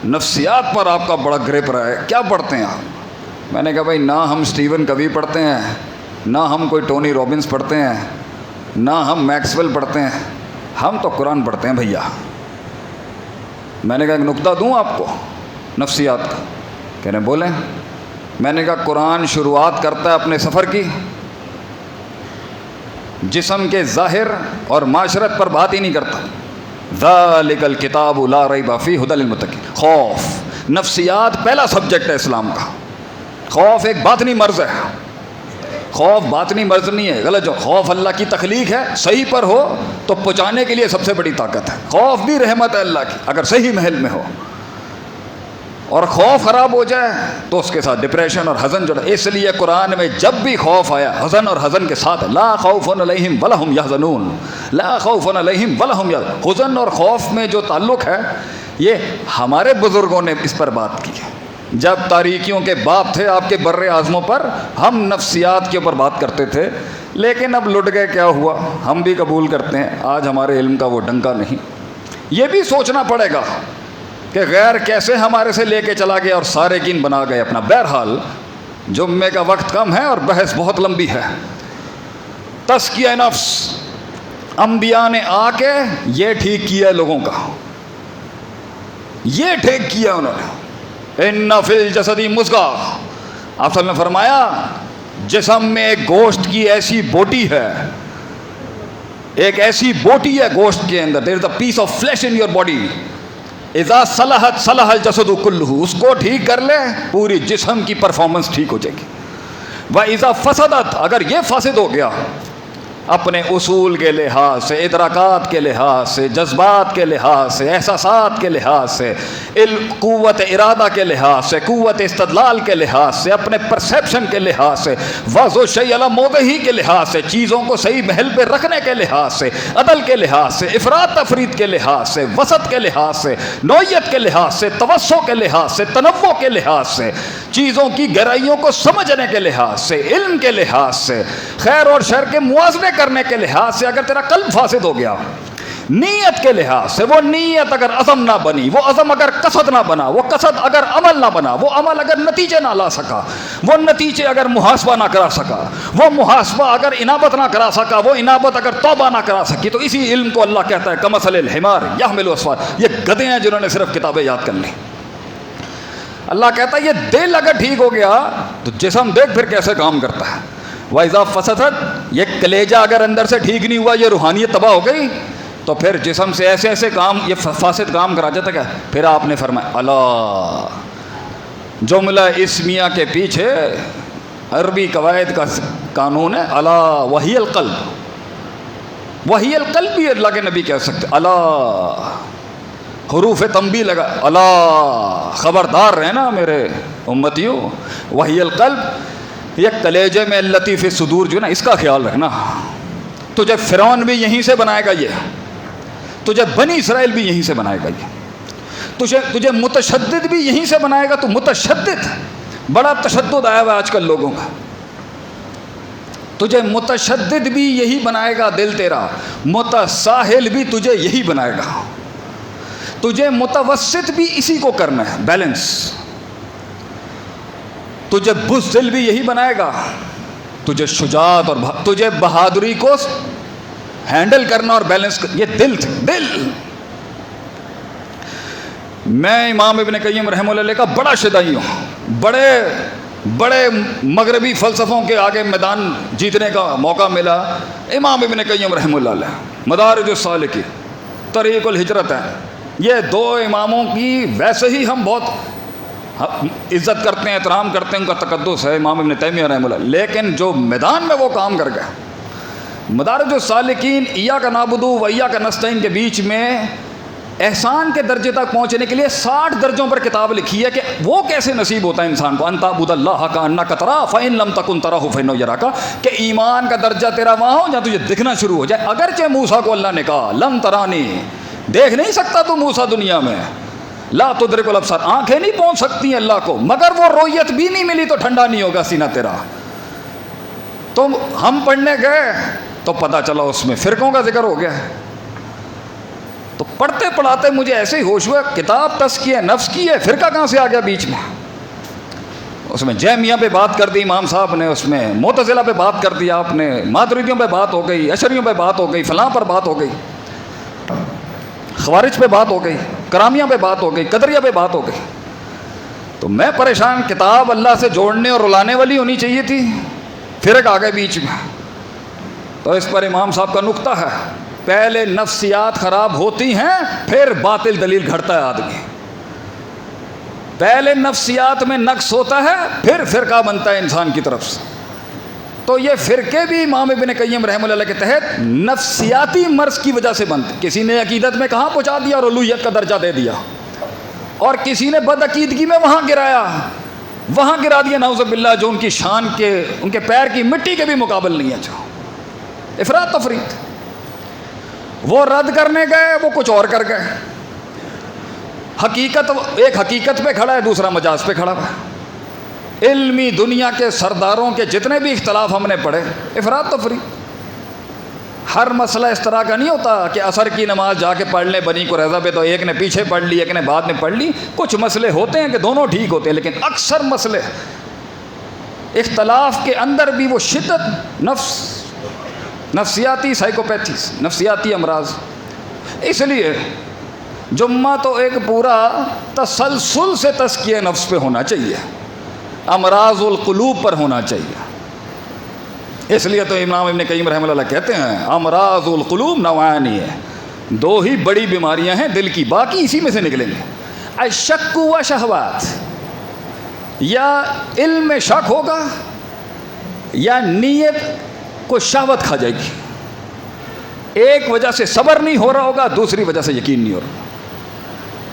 [SPEAKER 1] نفسیات پر آپ کا بڑا گریپ رہا ہے، کیا پڑھتے ہیں آپ؟ میں نے کہا بھائی نہ ہم اسٹیون کوی پڑھتے ہیں، نہ ہم کوئی ٹونی رابنس پڑھتے ہیں، نہ ہم میکسویل پڑھتے ہیں، ہم تو قرآن پڑھتے ہیں بھیا. میں نے کہا ایک نقطہ دوں آپ کو نفسیات کا؟ کہہ رہے ہیں بولیں. میں نے کہا قرآن شروعات کرتا ہے اپنے سفر کی، جسم کے ظاہر اور معاشرت پر بات ہی نہیں کرتا. ذالک الکتاب لا ریب فیہ ھدی للمتقین. خوف، نفسیات پہلا سبجیکٹ ہے اسلام کا. خوف ایک باطنی مرض ہے. خوف باطنی مرض نہیں ہے، غلط. جو خوف اللہ کی تخلیق ہے، صحیح پر ہو تو پہنچانے کے لیے سب سے بڑی طاقت ہے. خوف بھی رحمت ہے اللہ کی اگر صحیح محل میں ہو، اور خوف خراب ہو جائے تو اس کے ساتھ ڈپریشن اور حزن جڑا. اس لیے قرآن میں جب بھی خوف آیا حزن اور حزن کے ساتھ، لا خوف علیہم ولا هم یحزنون، لا خوف علیہم ولا هم یحزنون. حزن اور خوف میں جو تعلق ہے یہ ہمارے بزرگوں نے اس پر بات کی ہے. جب تاریکیوں کے باپ تھے آپ کے بر اعظموں پر، ہم نفسیات کے اوپر بات کرتے تھے. لیکن اب لٹ گئے، کیا ہوا؟ ہم بھی قبول کرتے ہیں آج ہمارے علم کا وہ ڈنکا نہیں. یہ بھی سوچنا پڑے گا کہ غیر کیسے ہمارے سے لے کے چلا گیا اور سارے کین بنا گئے اپنا. بہرحال جمعے کا وقت کم ہے اور بحث بہت لمبی ہے. تزکیہ نفس، انبیاء نے آ کے یہ ٹھیک کیا لوگوں کا، یہ ٹھیک کیا انہوں نے. ان فی الجسد مضغہ، آپ صلی اللہ نے فرمایا جسم میں ایک گوشت کی ایسی بوٹی ہے، ایک ایسی بوٹی ہے گوشت کے اندر. There is a piece of flesh in your body, اذا صلحت صلح الجسد کلہ. اس کو ٹھیک کر لے پوری جسم کی پرفارمنس ٹھیک ہو جائے گی. واذا فسدت، اگر یہ فاسد ہو گیا اپنے اصول کے لحاظ سے، ادراکات کے لحاظ سے، جذبات کے لحاظ سے، احساسات کے لحاظ سے، قوت ارادہ کے لحاظ سے، قوت استدلال کے لحاظ سے، اپنے پرسیپشن کے لحاظ سے، وضع الشیء علی موضعہ کے لحاظ سے، چیزوں کو صحیح محل پہ رکھنے کے لحاظ سے، عدل کے لحاظ سے، افراد تفرید کے لحاظ سے، وسط کے لحاظ سے، نوعیت کے لحاظ سے، توسع کے لحاظ سے، تنوع کے لحاظ سے، چیزوں کی گہرائیوں کو سمجھنے کے لحاظ سے، علم کے لحاظ سے، خیر اور شر کے موازنے کرنے کے لحاظ سے، اگر تیرا قلب فاسد ہو گیا، نیت کے لحاظ سے، وہ نیت اگر عزم نہ بنی، وہ عزم اگر قصد نہ بنا، وہ قصد اگر عمل نہ بنا، وہ عمل اگر نتیجے نہ لا سکا، وہ نتیجے اگر محاسبہ نہ کرا سکا، وہ محاسبہ اگر انابت نہ کرا سکا، وہ انابت اگر توبہ نہ کرا سکی، تو اسی علم کو اللہ کہتا ہے کمثل الحمار یحمل اسفار، یہ گدھے ہیں جنہوں نے صرف کتابیں یاد کر لی۔ اللہ کہتا ہے یہ دل اگر ٹھیک ہو گیا تو جسم دیکھ پھر کیسے کام کرتا ہے۔ وَإِذَا فَسَدَتْ، یہ کلیجہ اگر اندر سے ٹھیک نہیں ہوا، یہ روحانیت تباہ ہو گئی، تو پھر جسم سے ایسے ایسے کام، یہ فاسد کام کرا جاتا ہے۔ پھر آپ نے فرمایا الا، جملہ اسمیہ کے پیچھے عربی قواعد کا قانون ہے الا وہی القلب، وہی القلب بھی اللہ کے نبی کہہ سکتے، الا حروف تنبیہ لگا، الا خبردار رہنا میرے امتیوں، وہی القلب، یہ کلیجے میں اللتی فی الصدور جو ہے نا، اس کا خیال رکھنا۔ تجھے فرعون بھی یہیں سے بنائے گا، یہ تجھے بنی اسرائیل بھی یہیں سے بنائے گا، یہ تجھے متشدد بھی یہیں سے بنائے گا۔ تو متشدد، بڑا تشدد آیا ہوا آج کل لوگوں کا، تجھے متشدد بھی یہی بنائے گا دل تیرا، متساہل بھی تجھے یہی بنائے گا، تجھے متوسط بھی اسی کو کرنا ہے، بیلنس۔ تجھے بزدل بھی یہی بنائے گا، تجھے شجاعت اور تجھے بہادری کو ہینڈل کرنا اور بیلنس، یہ دل تھے، دل۔ میں امام ابن قیم رحمہ اللہ کا بڑا شدائی ہوں، بڑے مغربی فلسفوں کے آگے میدان جیتنے کا موقع ملا۔ امام ابن قیم رحمہ اللہ علیہ، مدارج السالکین، طریق الہجرت ہے، یہ دو اماموں کی ویسے ہی ہم بہت عزت کرتے ہیں، احترام کرتے ہیں، ان کا تقدس ہے امام ابن تیمیہ رحمہ اللہ، لیکن جو میدان میں وہ کام کر گئے، مدارج السالکین ایاک نعبد و ایاک نستعین کے بیچ میں احسان کے درجے تک پہنچنے کے لیے 60 درجوں پر کتاب لکھی ہے کہ وہ کیسے نصیب ہوتا ہے انسان کو، ان تعبد اللہ کانک تراہ فإن لم تکن تراہ فإنہ یراک، کہ ایمان کا درجہ تیرا وہاں ہو جہاں تجھے دکھنا شروع ہو جائے۔ اگرچہ موسیٰ کو اللہ نے کہا لن ترانی، دیکھ نہیں سکتا تو موسیٰ دنیا میں، لا تدرک الابصار، آنکھیں نہیں پہنچ سکتی ہیں اللہ کو، مگر وہ رویت بھی نہیں ملی تو ٹھنڈا نہیں ہوگا سینہ تیرا۔ تو ہم پڑھنے گئے تو پتہ چلا اس میں فرقوں کا ذکر ہو گیا ہے۔ تو پڑھتے پڑھاتے مجھے ایسے ہی ہوش ہوا، کتاب تزکیہ نفس کی ہے، فرقہ کہاں سے آ گیا بیچ میں؟ اس میں جہمیہ پہ بات کر دی امام صاحب نے، اس میں معتزلہ پہ بات کر دیا آپ نے، ماتریدیوں پہ بات ہو گئی، اشعریوں پہ بات ہو گئی، فلاں پر بات ہو گئی، خوارج پہ بات ہو گئی، کرامیہ پہ بات ہو گئی، قدریہ پہ بات ہو گئی۔ تو میں پریشان، کتاب اللہ سے جوڑنے اور رلانے والی ہونی چاہیے تھی، فرق آ گئے بیچ میں۔ تو اس پر امام صاحب کا نقطہ ہے، پہلے نفسیات خراب ہوتی ہیں پھر باطل دلیل گھڑتا ہے آدمی، پہلے نفسیات میں نقص ہوتا ہے پھر فرقہ بنتا ہے انسان کی طرف سے۔ تو یہ فرقے بھی امام ابن قیم رحمہ اللہ کے تحت نفسیاتی مرض کی وجہ سے بنتے، کسی نے عقیدت میں کہاں پہنچا دیا اور الوہیت کا درجہ دے دیا، اور کسی نے بد عقیدگی میں وہاں گرایا، وہاں گرا دیا نعوذ باللہ، جو ان کی شان کے، ان کے پیر کی مٹی کے بھی مقابل نہیں ہے، جو افراط تفریط۔ وہ رد کرنے گئے، وہ کچھ اور کر گئے، حقیقت، ایک حقیقت پہ کھڑا ہے، دوسرا مجاز پہ کھڑا ہے۔ علمی دنیا کے سرداروں کے جتنے بھی اختلاف ہم نے پڑھے، افراط تفریط۔ ہر مسئلہ اس طرح کا نہیں ہوتا کہ عصر کی نماز جا کے پڑھ لیں بنی قریظہ پہ، تو ایک نے پیچھے پڑھ لی ایک نے بعد میں پڑھ لی، کچھ مسئلے ہوتے ہیں کہ دونوں ٹھیک ہوتے ہیں، لیکن اکثر مسئلے اختلاف کے اندر بھی وہ شدت، نفسیاتی سائیکوپیتھیز، نفسیاتی امراض۔ اس لیے جمعہ تو ایک پورا تسلسل سے تزکیہ نفس پہ ہونا چاہیے، امراض القلوب پر ہونا چاہیے۔ اس لیے تو امام ابن قیم رحمہ اللہ کہتے ہیں امراض القلوب نوعانی ہے، دو ہی بڑی بیماریاں ہیں دل کی، باقی اسی میں سے نکلیں گے۔ الشک و شہوات، یا علم میں شک ہوگا یا نیت کو شہوت کھا جائے گی، ایک وجہ سے صبر نہیں ہو رہا ہوگا، دوسری وجہ سے یقین نہیں ہو رہا۔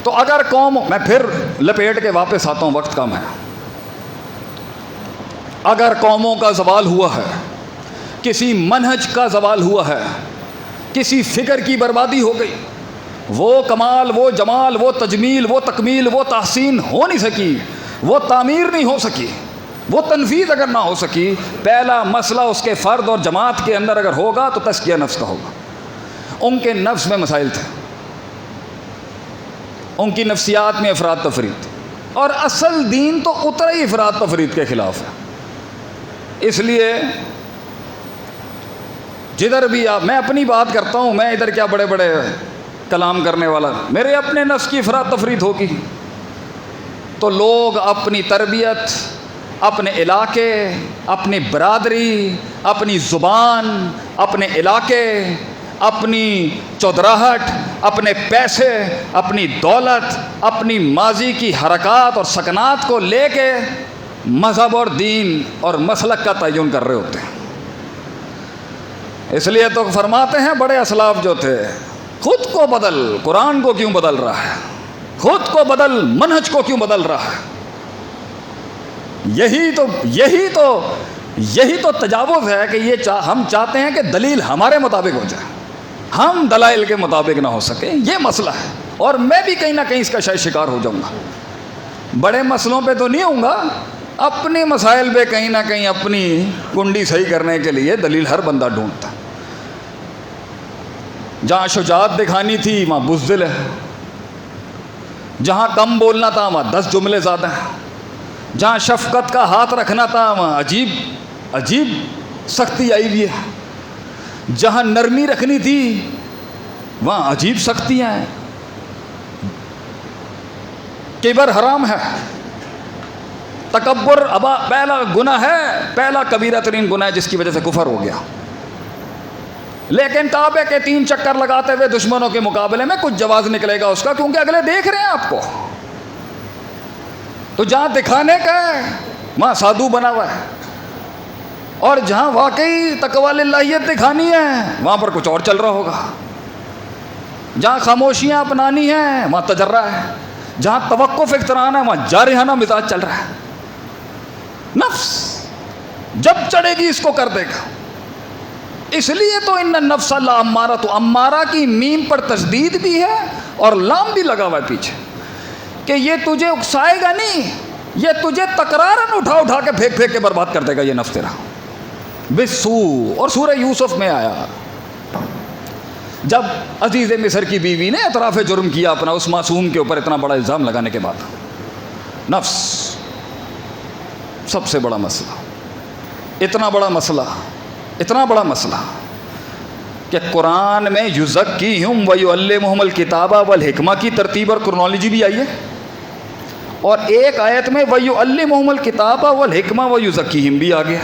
[SPEAKER 1] تو اگر قوم، میں پھر لپیٹ کے واپس آتا ہوں، وقت کم ہے، اگر قوموں کا زوال ہوا ہے، کسی منہج کا زوال ہوا ہے، کسی فکر کی بربادی ہو گئی، وہ کمال، وہ جمال، وہ تجمیل، وہ تکمیل، وہ تحسین ہو نہیں سکی، وہ تعمیر نہیں ہو سکی، وہ تنفیذ اگر نہ ہو سکی، پہلا مسئلہ اس کے فرد اور جماعت کے اندر اگر ہوگا تو تزکیہ نفس کا ہوگا۔ ان کے نفس میں مسائل تھے، ان کی نفسیات میں افراد تفرید تھی، اور اصل دین تو اترا ہی افراد تفرید کے خلاف ہے۔ اس لیے جدھر بھی آپ، میں اپنی بات کرتا ہوں، میں ادھر کیا بڑے بڑے کلام کرنے والا، میرے اپنے نفس کی افراد تفرید ہوگی تو لوگ اپنی تربیت، اپنے علاقے، اپنی برادری، اپنی زبان، اپنے علاقے، اپنی چودراہٹ، اپنے پیسے، اپنی دولت، اپنی ماضی کی حرکات اور سکنات کو لے کے مذہب اور دین اور مسلک کا تعین کر رہے ہوتے ہیں۔ اس لیے تو فرماتے ہیں بڑے اسلاف جو تھے، خود کو بدل، قرآن کو کیوں بدل رہا ہے؟ خود کو بدل، منہج کو کیوں بدل رہا ہے؟ یہی تو تجاوز ہے کہ ہم چاہتے ہیں کہ دلیل ہمارے مطابق ہو جائے، ہم دلائل کے مطابق نہ ہو سکے، یہ مسئلہ ہے۔ اور میں بھی کہیں نہ کہیں اس کا شاید شکار ہو جاؤں گا، بڑے مسئلوں پہ تو نہیں ہوں گا، اپنے مسائل پہ کہیں نہ کہیں اپنی کنڈی صحیح کرنے کے لیے دلیل ہر بندہ ڈھونڈتا۔ جہاں شجاعت دکھانی تھی وہاں بزدل ہے، جہاں کم بولنا تھا وہاں 10 جملے زیادہ ہیں، جہاں شفقت کا ہاتھ رکھنا تھا وہاں عجیب سختی آئی ہوئی ہے، جہاں نرمی رکھنی تھی وہاں عجیب سختیاں ہیں۔ کبر حرام ہے، تکبر پہلا گناہ ہے، پہلا کبیرہ ترین گناہ ہے جس کی وجہ سے کفر ہو گیا۔ لیکن کعبے کے 3 چکر لگاتے ہوئے دشمنوں کے مقابلے میں کچھ جواز نکلے گا اس کا، کیونکہ اگلے دیکھ رہے ہیں آپ کو۔ تو جہاں دکھانے کا ہے وہاں سادھو بنا ہوا ہے، اور جہاں واقعی تقویٰ اللہیت دکھانی ہے وہاں پر کچھ اور چل رہا ہوگا، جہاں خاموشیاں اپنانی ہیں وہاں تجرہ ہے، جہاں توقف اختران ہے وہاں جارحانہ مزاج چل رہا ہے۔ نفس جب چڑھے گی اس کو کر دے گا۔ اس لیے تو ان النفس لامارہ، تو امارہ کی میم پر تشدید بھی ہے اور لام بھی لگا ہوا ہے پیچھے، کہ یہ تجھے اکسائے گا نہیں، یہ تجھے تکرارن اٹھا کے پھینک کے برباد کر دے گا یہ نفس تیرا بسو۔ اور سورہ یوسف میں آیا جب عزیز مصر کی بیوی نے اعتراف جرم کیا اپنا اس معصوم کے اوپر اتنا بڑا الزام لگانے کے بعد، نفس سب سے بڑا مسئلہ، اتنا بڑا مسئلہ کہ قرآن میں یزکیہم ویعلمہم الکتاب والحکمہ کی ترتیب اور کرونالوجی بھی آئی ہے، اور ایک آیت میں ویعلمہم الکتاب والحکمہ ویزکیہم بھی آ گیا۔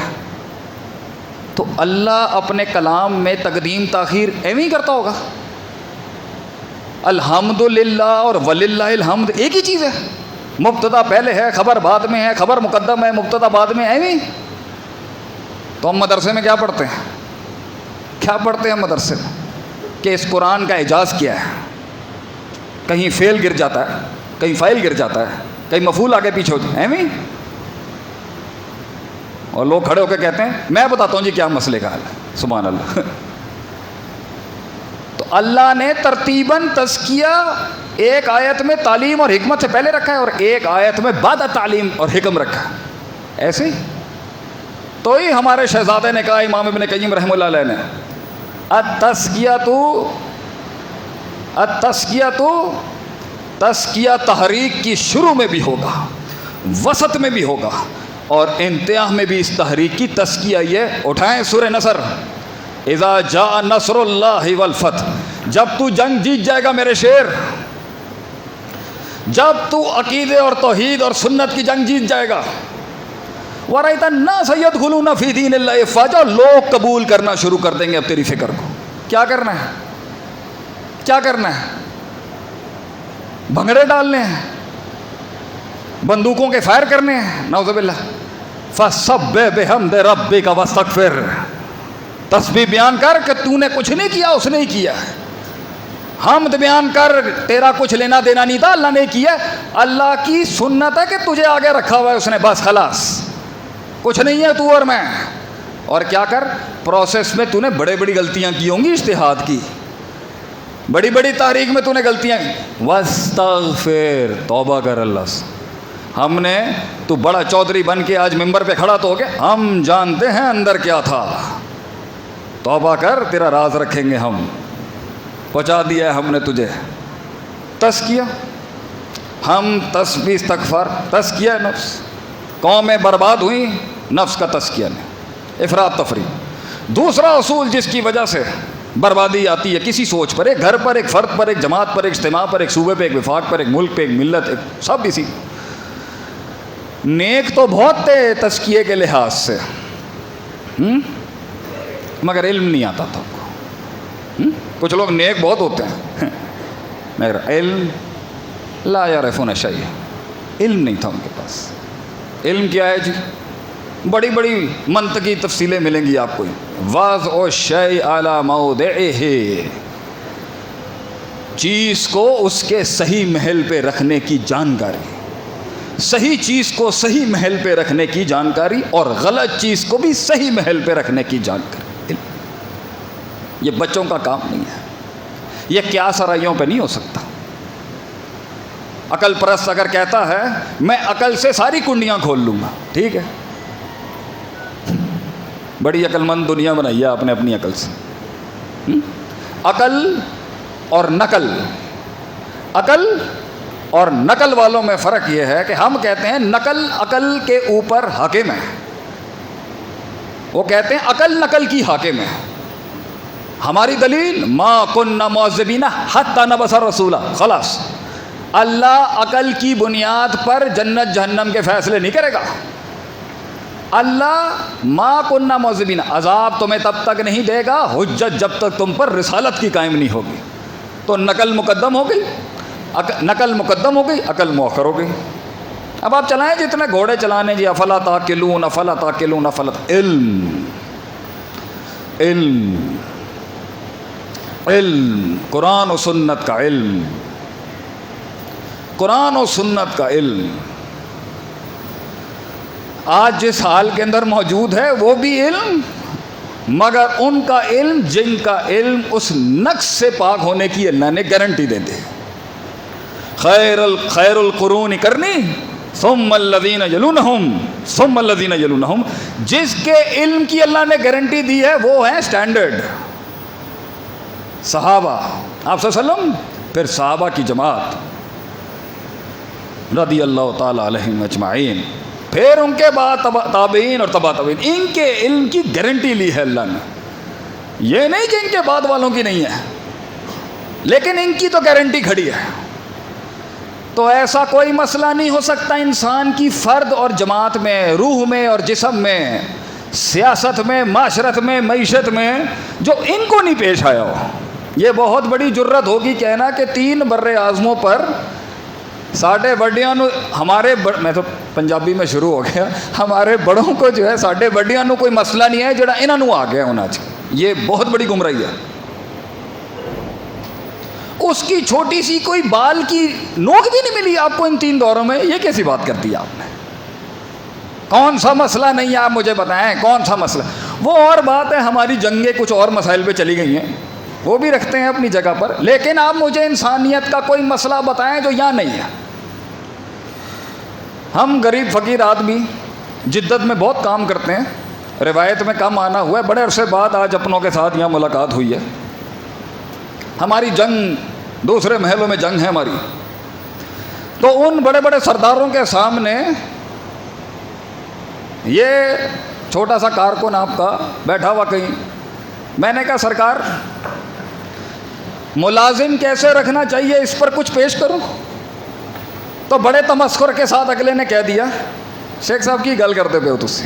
[SPEAKER 1] تو اللہ اپنے کلام میں تقدیم تاخیر ایویں ہی کرتا ہوگا؟ الحمدللہ اور وللہ الحمد ایک ہی چیز ہے، مبتدا پہلے ہے، خبر بعد میں ہے، خبر مقدم ہے، مبتدا بعد میں، ایویں۔ تو ہم مدرسے میں کیا پڑھتے ہیں مدرسے میں کہ اس قرآن کا اعجاز کیا ہے؟ کہیں فیل گر جاتا ہے، کہیں فائل گر جاتا ہے، کہیں مفعول آگے پیچھے ہوتا ہے، ایویں۔ اور لوگ کھڑے ہو کے کہتے ہیں میں بتاتا ہوں جی کیا مسئلے کا حل ہے، سبحان اللہ۔ تو اللہ نے ترتیباً تزکیہ ایک آیت میں تعلیم اور حکمت سے پہلے رکھا ہے اور ایک آیت میں بعد تعلیم اور حکم رکھا ہے، ایسے ہی۔ تو ہی ہمارے شہزادے نے کہا، امام ابن قیم رحمہ اللہ علیہ نے، تزکیہ تحریک کی شروع میں بھی ہوگا، وسط میں بھی ہوگا، اور انتہا میں بھی اس تحریک کی تزکیہ یہ اٹھائیں سورہ نصر، اذا جاء نصر اللہ والفتح، جب تو جنگ جیت جائے گا میرے شیر، جب تو عقیدے اور توحید اور سنت کی جنگ جیت جائے گا، وَرَأَيْتَ النَّاسَ يَدْخُلُونَ فِي دِينِ اللَّهِ أَفْوَاجًا، لوگ قبول کرنا شروع کر دیں گے اب تیری فکر کو۔ کیا کرنا ہے؟ بھنگڑے ڈالنے ہیں، بندوقوں کے فائر کرنے ہیں، نعوذ باللہ۔ فَسَبِّحْ بِحَمْدِ رَبِّكَ وَاسْتَغْفِرْ، تسبیح بیان کر کہ تو نے کچھ نہیں کیا، اس نے ہی کیا ہے۔ حمد بیان کر، تیرا کچھ لینا دینا نہیں تھا، اللہ نے کیا۔ اللہ کی سنت ہے کہ تجھے آگے رکھا ہوا ہے اس نے، بس خلاص، کچھ نہیں ہے تو اور میں۔ اور کیا کر، پروسیس میں تو نے بڑی غلطیاں کی ہوں گی، اجتہاد کی، بڑی تحریک میں تو نے غلطیاں کی، واستغفر، توبہ کر اللہ سے۔ ہم نے تو بڑا چودھری بن کے آج ممبر پہ کھڑا تو ہو گیا، ہم جانتے ہیں اندر کیا تھا، توبہ کر تیرا راز رکھیں گے ہم، پہنچا دیا ہے ہم نے تجھے تزکیہ، ہم تسبیح استغفار، تزکیہ نفس، قومیں برباد ہوئیں نفس کا تزکیہ نے، افراط تفریط۔ دوسرا اصول جس کی وجہ سے بربادی آتی ہے کسی سوچ پر، ایک گھر پر، ایک فرد پر، ایک جماعت پر، ایک اجتماع پر، ایک صوبے پہ، ایک وفاق پر، ایک ملک پہ، ایک ملت، ایک سب اسی، نیک تو بہت تھے تزکیے کے لحاظ سے، مگر علم نہیں آتا تھا ان کو۔ کچھ لوگ نیک بہت ہوتے ہیں مگر علم لا یعرفون شیئا، علم نہیں تھا ان کے پاس۔ علم کیا ہے جی؟ بڑی بڑی منطقی تفصیلیں ملیں گی آپ کو، وضع الشیء علی موضعہ، چیز کو اس کے صحیح محل پہ رکھنے کی جانکاری، صحیح چیز کو صحیح محل پہ رکھنے کی جانکاری، اور غلط چیز کو بھی صحیح محل پہ رکھنے کی جانکاری۔ یہ بچوں کا کام نہیں ہے، یہ قیاس آرائیوں پہ نہیں ہو سکتا۔ عقل پرست اگر کہتا ہے میں عقل سے ساری کنڈیاں کھول لوں گا، ٹھیک ہے، بڑی عقل مند دنیا بنائی ہے آپ نے اپنی عقل سے۔ عقل اور نقل، عقل اور نقل والوں میں فرق یہ ہے کہ ہم کہتے ہیں نقل عقل کے اوپر حاکم ہے، وہ کہتے ہیں عقل نقل کی حاکم ہے۔ ہماری دلیل ما کننا معذبین حتی نبعث رسولا، خلاص اللہ عقل کی بنیاد پر جنت جہنم کے فیصلے نہیں کرے گا۔ اللہ ما کننا معذبین، عذاب تمہیں تب تک نہیں دے گا حجت جب تک تم پر رسالت کی قائم نہیں ہوگی۔ تو نقل مقدم ہو گئی، نقل مقدم ہو گئی، عقل مؤخر ہو گئی۔ اب آپ چلائیں جتنے گھوڑے چلانے جی، افلا تعقلون افلا تعقلون افلا، علم علم علم، قرآن و سنت کا علم، قرآن و سنت کا علم آج جس حال کے اندر موجود ہے وہ بھی علم، مگر ان کا علم جن کا علم اس نقص سے پاک ہونے کی اللہ نے گارنٹی دے دی۔ خیر القرون کرنی ثم الذین یلونہم ثم الذین یلونہم، جس کے علم کی اللہ نے گارنٹی دی ہے وہ ہے سٹینڈرڈ، صحابہ آپ صلی اللہ علیہ وسلم، پھر صحابہ کی جماعت رضی اللہ تعالی علیہم اجمعین، پھر ان کے بعد تابعین اور تبع تابعین، ان کے علم کی گارنٹی لی ہے اللہ نے۔ یہ نہیں کہ ان کے بعد والوں کی نہیں ہے، لیکن ان کی تو گارنٹی کھڑی ہے۔ تو ایسا کوئی مسئلہ نہیں ہو سکتا انسان کی فرد اور جماعت میں، روح میں اور جسم میں، سیاست میں، معاشرت میں، معیشت میں، جو ان کو نہیں پیش آیا ہو۔ یہ بہت بڑی جرت ہوگی کہنا کہ 3 بر اعظموں پر ساڈے بڑیاں نو ہمارے میں تو پنجابی میں شروع ہو گیا، ہمارے بڑوں کو جو ہے ساڈے بڑیاں نو کوئی مسئلہ نہیں ہے جڑا انہاں نو آ گیا ہونا چاہیے۔ یہ بہت بڑی گمراہی ہے۔ اس کی چھوٹی سی کوئی بال کی نوک بھی نہیں ملی آپ کو ان 3 دوروں میں، یہ کیسی بات کر دی آپ نے؟ کون سا مسئلہ نہیں ہے آپ مجھے بتائیں، کون سا مسئلہ؟ وہ اور بات ہے، ہماری جنگیں کچھ اور مسائل پہ چلی گئی ہیں، وہ بھی رکھتے ہیں اپنی جگہ پر، لیکن آپ مجھے انسانیت کا کوئی مسئلہ بتائیں جو یہاں نہیں ہے۔ ہم غریب فقیر آدمی جدت میں بہت کام کرتے ہیں، روایت میں کم آنا ہوا ہے، بڑے عرصے بعد آج اپنوں کے ساتھ یہاں ملاقات ہوئی ہے۔ ہماری جنگ دوسرے محلوں میں جنگ ہے ہماری، تو ان بڑے بڑے سرداروں کے سامنے یہ چھوٹا سا کارکن آپ کا بیٹھا ہوا کہیں، میں نے کہا سرکار ملازم کیسے رکھنا چاہیے اس پر کچھ پیش کروں؟ تو بڑے تمسخر کے ساتھ اگلے نے کہہ دیا شیخ صاحب کی گل کرتے پہ ہو تسی،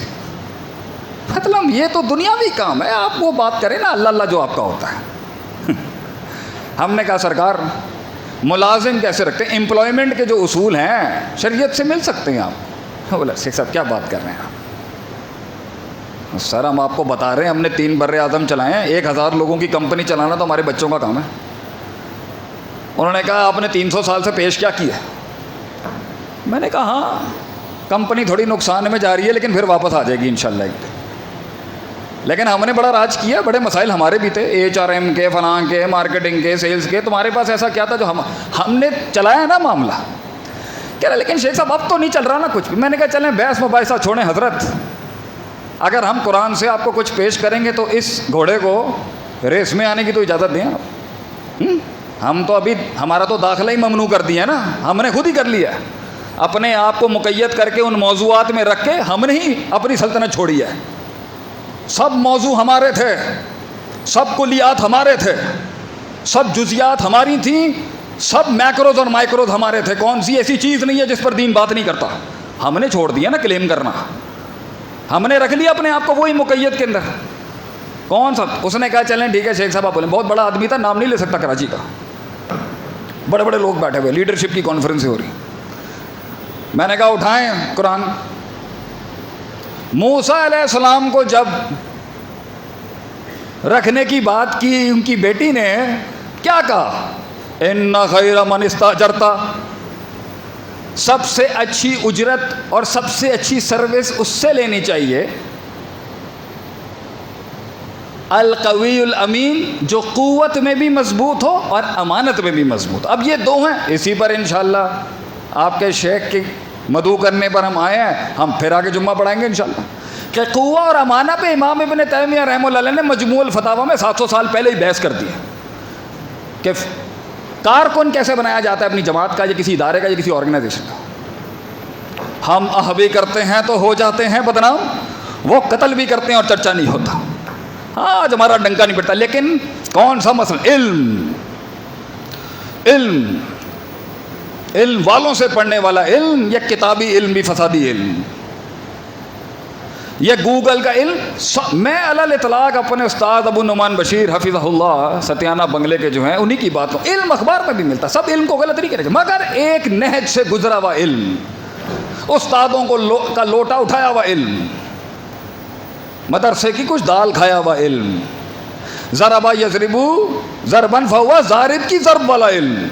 [SPEAKER 1] مطلب یہ تو دنیاوی کام ہے، آپ وہ بات کریں نا اللہ اللہ جو آپ کا ہوتا ہے۔ ہم نے کہا سرکار ملازم کیسے رکھتے ہیں، امپلائمنٹ کے جو اصول ہیں شریعت سے مل سکتے ہیں آپ؟ بولا شیخ صاحب کیا بات کر رہے ہیں آپ؟ سر ہم آپ کو بتا رہے ہیں، ہم نے 3 بر اعظم چلائے ہیں، 1000 لوگوں کی کمپنی چلانا تو ہمارے بچوں کا کام ہے۔ انہوں نے کہا آپ نے 300 سال سے پیش کیا کیا؟ میں نے کہا ہاں کمپنی تھوڑی نقصان میں جا رہی ہے لیکن پھر واپس آ جائے گی انشاءاللہ ایک دن، لیکن ہم نے بڑا راج کیا، بڑے مسائل ہمارے بھی تھے، HRM کے، فلاں کے، مارکیٹنگ کے، سیلز کے، تمہارے پاس ایسا کیا تھا جو ہم نے چلایا ہے نا معاملہ کہہ رہے لیکن شیخ صاحب اب تو نہیں چل رہا نا کچھ بھی. میں نے کہا چلیں بحث مباحثہ چھوڑیں حضرت, اگر ہم قرآن سے آپ کو کچھ پیش کریں گے تو اس گھوڑے کو ریس میں آنے کی تو اجازت دیں آپ. ہم تو ابھی ہمارا تو داخلہ ہی ممنوع کر دیا نا, ہم نے خود ہی کر لیا, اپنے آپ کو مقید کر کے ان موضوعات میں رکھ کے ہم نے ہی اپنی سلطنت چھوڑی ہے. سب موضوع ہمارے تھے, سب کلیات ہمارے تھے, سب جزیات ہماری تھیں, سب میکروز اور مائکروز ہمارے تھے. کون سی ایسی چیز نہیں ہے جس پر دین بات نہیں کرتا. ہم نے چھوڑ دیا نا کلیم کرنا, ہم نے رکھ لیا اپنے آپ کو وہی مقید کے اندر. کون سا اس نے کہا چلیں ٹھیک ہے شیخ صاحب آپ بولیں. بہت بڑا آدمی تھا, نام نہیں لے سکتا کراچی کا, بڑے بڑے لوگ بیٹھے ہوئے, لیڈرشپ کی کانفرنس ہو رہی. میں نے کہا اٹھائیں قرآن. موسیٰ علیہ السلام کو جب رکھنے کی بات کی ان کی بیٹی نے کیا کہا, ان خیر من استاجرت, سب سے اچھی اجرت اور سب سے اچھی سروس اس سے لینی چاہیے القوی الامین, جو قوت میں بھی مضبوط ہو اور امانت میں بھی مضبوط. اب یہ دو ہیں, اسی پر انشاءاللہ آپ کے شیخ کی مدعو کرنے پر ہم آئے ہیں, ہم پھر آگے جمعہ پڑھائیں گے انشاءاللہ. کہ قوہ اور امانہ پہ امام ابن تیمیہ رحمہ اللہ علیہ نے مجموع الفتاویٰ میں 700 سال پہلے ہی بحث کر دی کہ کارکن کیسے بنایا جاتا ہے اپنی جماعت کا یا کسی ادارے کا یا کسی آرگنائزیشن کا. ہم احبی کرتے ہیں تو ہو جاتے ہیں بدنام, وہ قتل بھی کرتے ہیں اور چرچا نہیں ہوتا. آج ہمارا ڈنکا نہیں پڑتا, لیکن کون سا مسئلہ, علم علم علم والوں سے پڑھنے والا علم, یا کتابی علم بھی فسادی علم, یہ گوگل کا علم. میں علی اطلاق اپنے استاد ابو نعمان بشیر حفظہ اللہ ستیانہ بنگلے کے جو ہیں انہی کی بات ہوں. علم اخبار میں بھی ملتا, سب علم کو غلط نہیں کرے, مگر ایک نہج سے گزرا ہوا علم, استادوں کو کا لوٹا اٹھایا ہوا علم, مدرسے کی کچھ دال کھایا ہوا علم, ضربا یضربو ضربن فہو ضارب کی ضرب والا علم,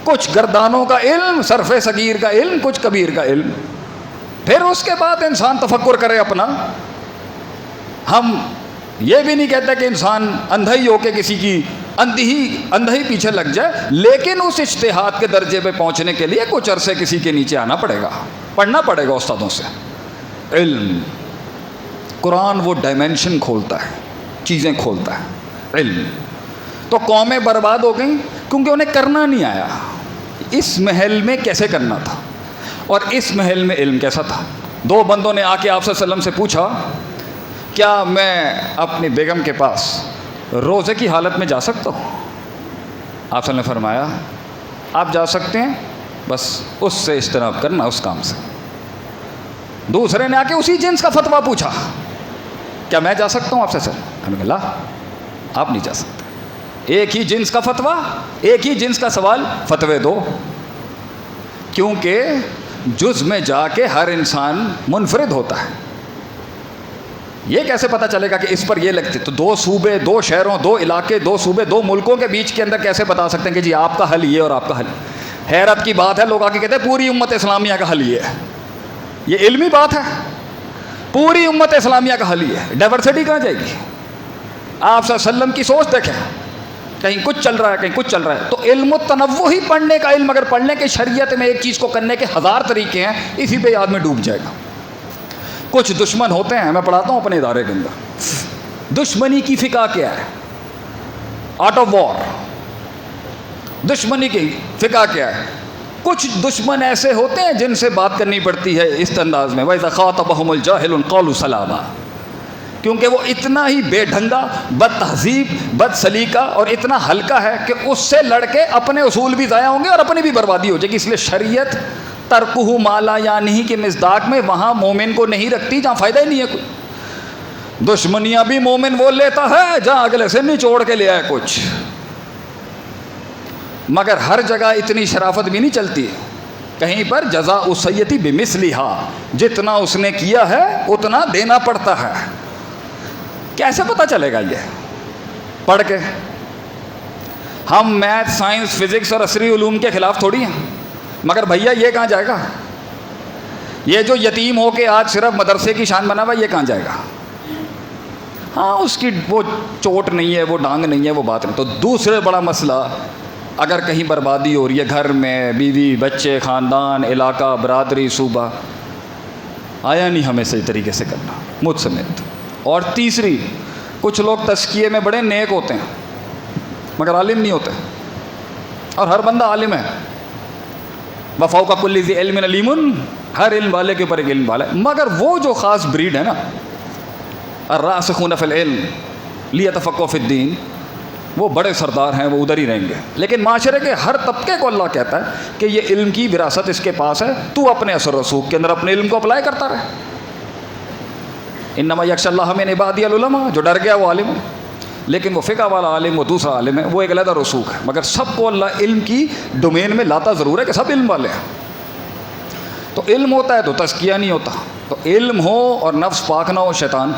[SPEAKER 1] کچھ گردانوں کا علم, صرف صغیر کا علم, کچھ کبیر کا علم. پھر اس کے بعد انسان تفکر کرے اپنا. ہم یہ بھی نہیں کہتے کہ انسان اندھا ہی ہو کے کسی کی اندھا ہی پیچھے لگ جائے, لیکن اس اجتہاد کے درجے پہ پہنچنے کے لیے کچھ عرصے کسی کے نیچے آنا پڑے گا, پڑھنا پڑے گا استادوں سے. علم, قرآن وہ ڈائمینشن کھولتا ہے, چیزیں کھولتا ہے علم. تو قومیں برباد ہو گئیں کیونکہ انہیں کرنا نہیں آیا. اس محل میں کیسے کرنا تھا اور اس محل میں علم کیسا تھا. دو بندوں نے آ کے آپ صلی اللہ علیہ وسلم سے پوچھا کیا میں اپنی بیگم کے پاس روزے کی حالت میں جا سکتا ہوں. آپ صلی اللہ علیہ وسلم نے فرمایا آپ جا سکتے ہیں, بس اس سے اجتناب کرنا, اس کام سے. دوسرے نے آ کے اسی جنس کا فتویٰ پوچھا کیا میں جا سکتا ہوں آپ سے. سر ہم نے کہا لا, آپ نہیں جا سکتے. ایک ہی جنس کا فتویٰ, ایک ہی جنس کا سوال, فتوے دو. کیونکہ جز میں جا کے ہر انسان منفرد ہوتا ہے. یہ کیسے پتہ چلے گا کہ اس پر یہ لگتے, تو دو صوبے, دو شہروں, دو علاقے, دو صوبے, دو ملکوں کے بیچ کے اندر کیسے بتا سکتے ہیں کہ جی آپ کا حل یہ اور آپ کا حل. حیرت کی بات ہے, لوگ آ کے کہتے ہیں پوری امت اسلامیہ کا حل یہ ہے. یہ علمی بات ہے, پوری امت اسلامیہ کا حل یہ ہے. ڈائیورسٹی کہاں جائے گی. آپ صلی اللہ علیہ وسلم کی سوچ دیکھیں, کہیں کچھ چل رہا ہے کہیں کچھ چل رہا ہے. تو علم التنوع ہی پڑھنے کا علم, اگر پڑھنے کے شریعت میں ایک چیز کو کرنے کے 1000 طریقے ہیں, اسی پہ آدمی ڈوب جائے گا. کچھ دشمن ہوتے ہیں, میں پڑھاتا ہوں اپنے ادارے کے اندر, دشمنی کی فقہ کیا ہے, آرٹ آف وار, دشمنی کی فقہ کیا ہے. کچھ دشمن ایسے ہوتے ہیں جن سے بات کرنی پڑتی ہے اس انداز میں, وَإِذَا خَاطَبَهُمُ الْجَاهِلُونَ قَالُوا سَلَامًا, کیونکہ وہ اتنا ہی بے ڈھنگا, بد تہذیب, بد سلیقہ اور اتنا ہلکا ہے کہ اس سے لڑ کے اپنے اصول بھی ضائع ہوں گے اور اپنی بھی بربادی ہو جائے گی. اس لیے شریعت ترکہ مالا یا نہیں کے مصداق میں وہاں مومن کو نہیں رکھتی جہاں فائدہ ہی نہیں ہے کوئی. دشمنیاں بھی مومن وہ لیتا ہے جہاں اگلے سے نچوڑ کے لے آئے کچھ. مگر ہر جگہ اتنی شرافت بھی نہیں چلتی. کہیں پر جزاء السیئۃ بمثلھا, جتنا اس نے کیا ہے اتنا دینا پڑتا ہے. کیسے پتہ چلے گا یہ پڑھ کے. ہم میتھ, سائنس, فزکس اور عصری علوم کے خلاف تھوڑی ہیں, مگر بھیا یہ کہاں جائے گا. یہ جو یتیم ہو کے آج صرف مدرسے کی شان بنا ہوا, یہ کہاں جائے گا. ہاں اس کی وہ چوٹ نہیں ہے, وہ ڈانگ نہیں ہے, وہ بات نہیں. تو دوسرے بڑا مسئلہ اگر کہیں بربادی ہو رہی ہے گھر میں، بیوی بچے، خاندان، علاقہ، برادری، صوبہ، آیا نہیں ہمیں صحیح طریقے سے کرنا، مجھ سمیت۔ اور تیسری، کچھ لوگ تزکیے میں بڑے نیک ہوتے ہیں مگر عالم نہیں ہوتے، اور ہر بندہ عالم ہے، وفوق کل ذی علم علیم، ہر علم والے کے اوپر ایک علم والا ہے، مگر وہ جو خاص بریڈ ہے نا، الراسخون فی العلم لیتفقہوا فی الدین، وہ بڑے سردار ہیں، وہ ادھر ہی رہیں گے۔ لیکن معاشرے کے ہر طبقے کو اللہ کہتا ہے کہ یہ علم کی وراثت اس کے پاس ہے، تو اپنے اثر رسوخ کے اندر اپنے علم کو اپلائی کرتا رہے۔ انما یخشی اللہ من عبادی العلماء، جو ڈر گیا وہ عالم ہے، لیکن وہ فقہ والا عالم وہ دوسرا عالم ہے، وہ ایک علیحدہ رسوخ ہے، مگر سب کو اللہ علم کی ڈومین میں لاتا ضرور ہے کہ سب علم والے ہیں۔ تو علم ہوتا ہے تو تزکیہ نہیں ہوتا، تو علم ہو اور نفس پاک نہ ہو شیطان،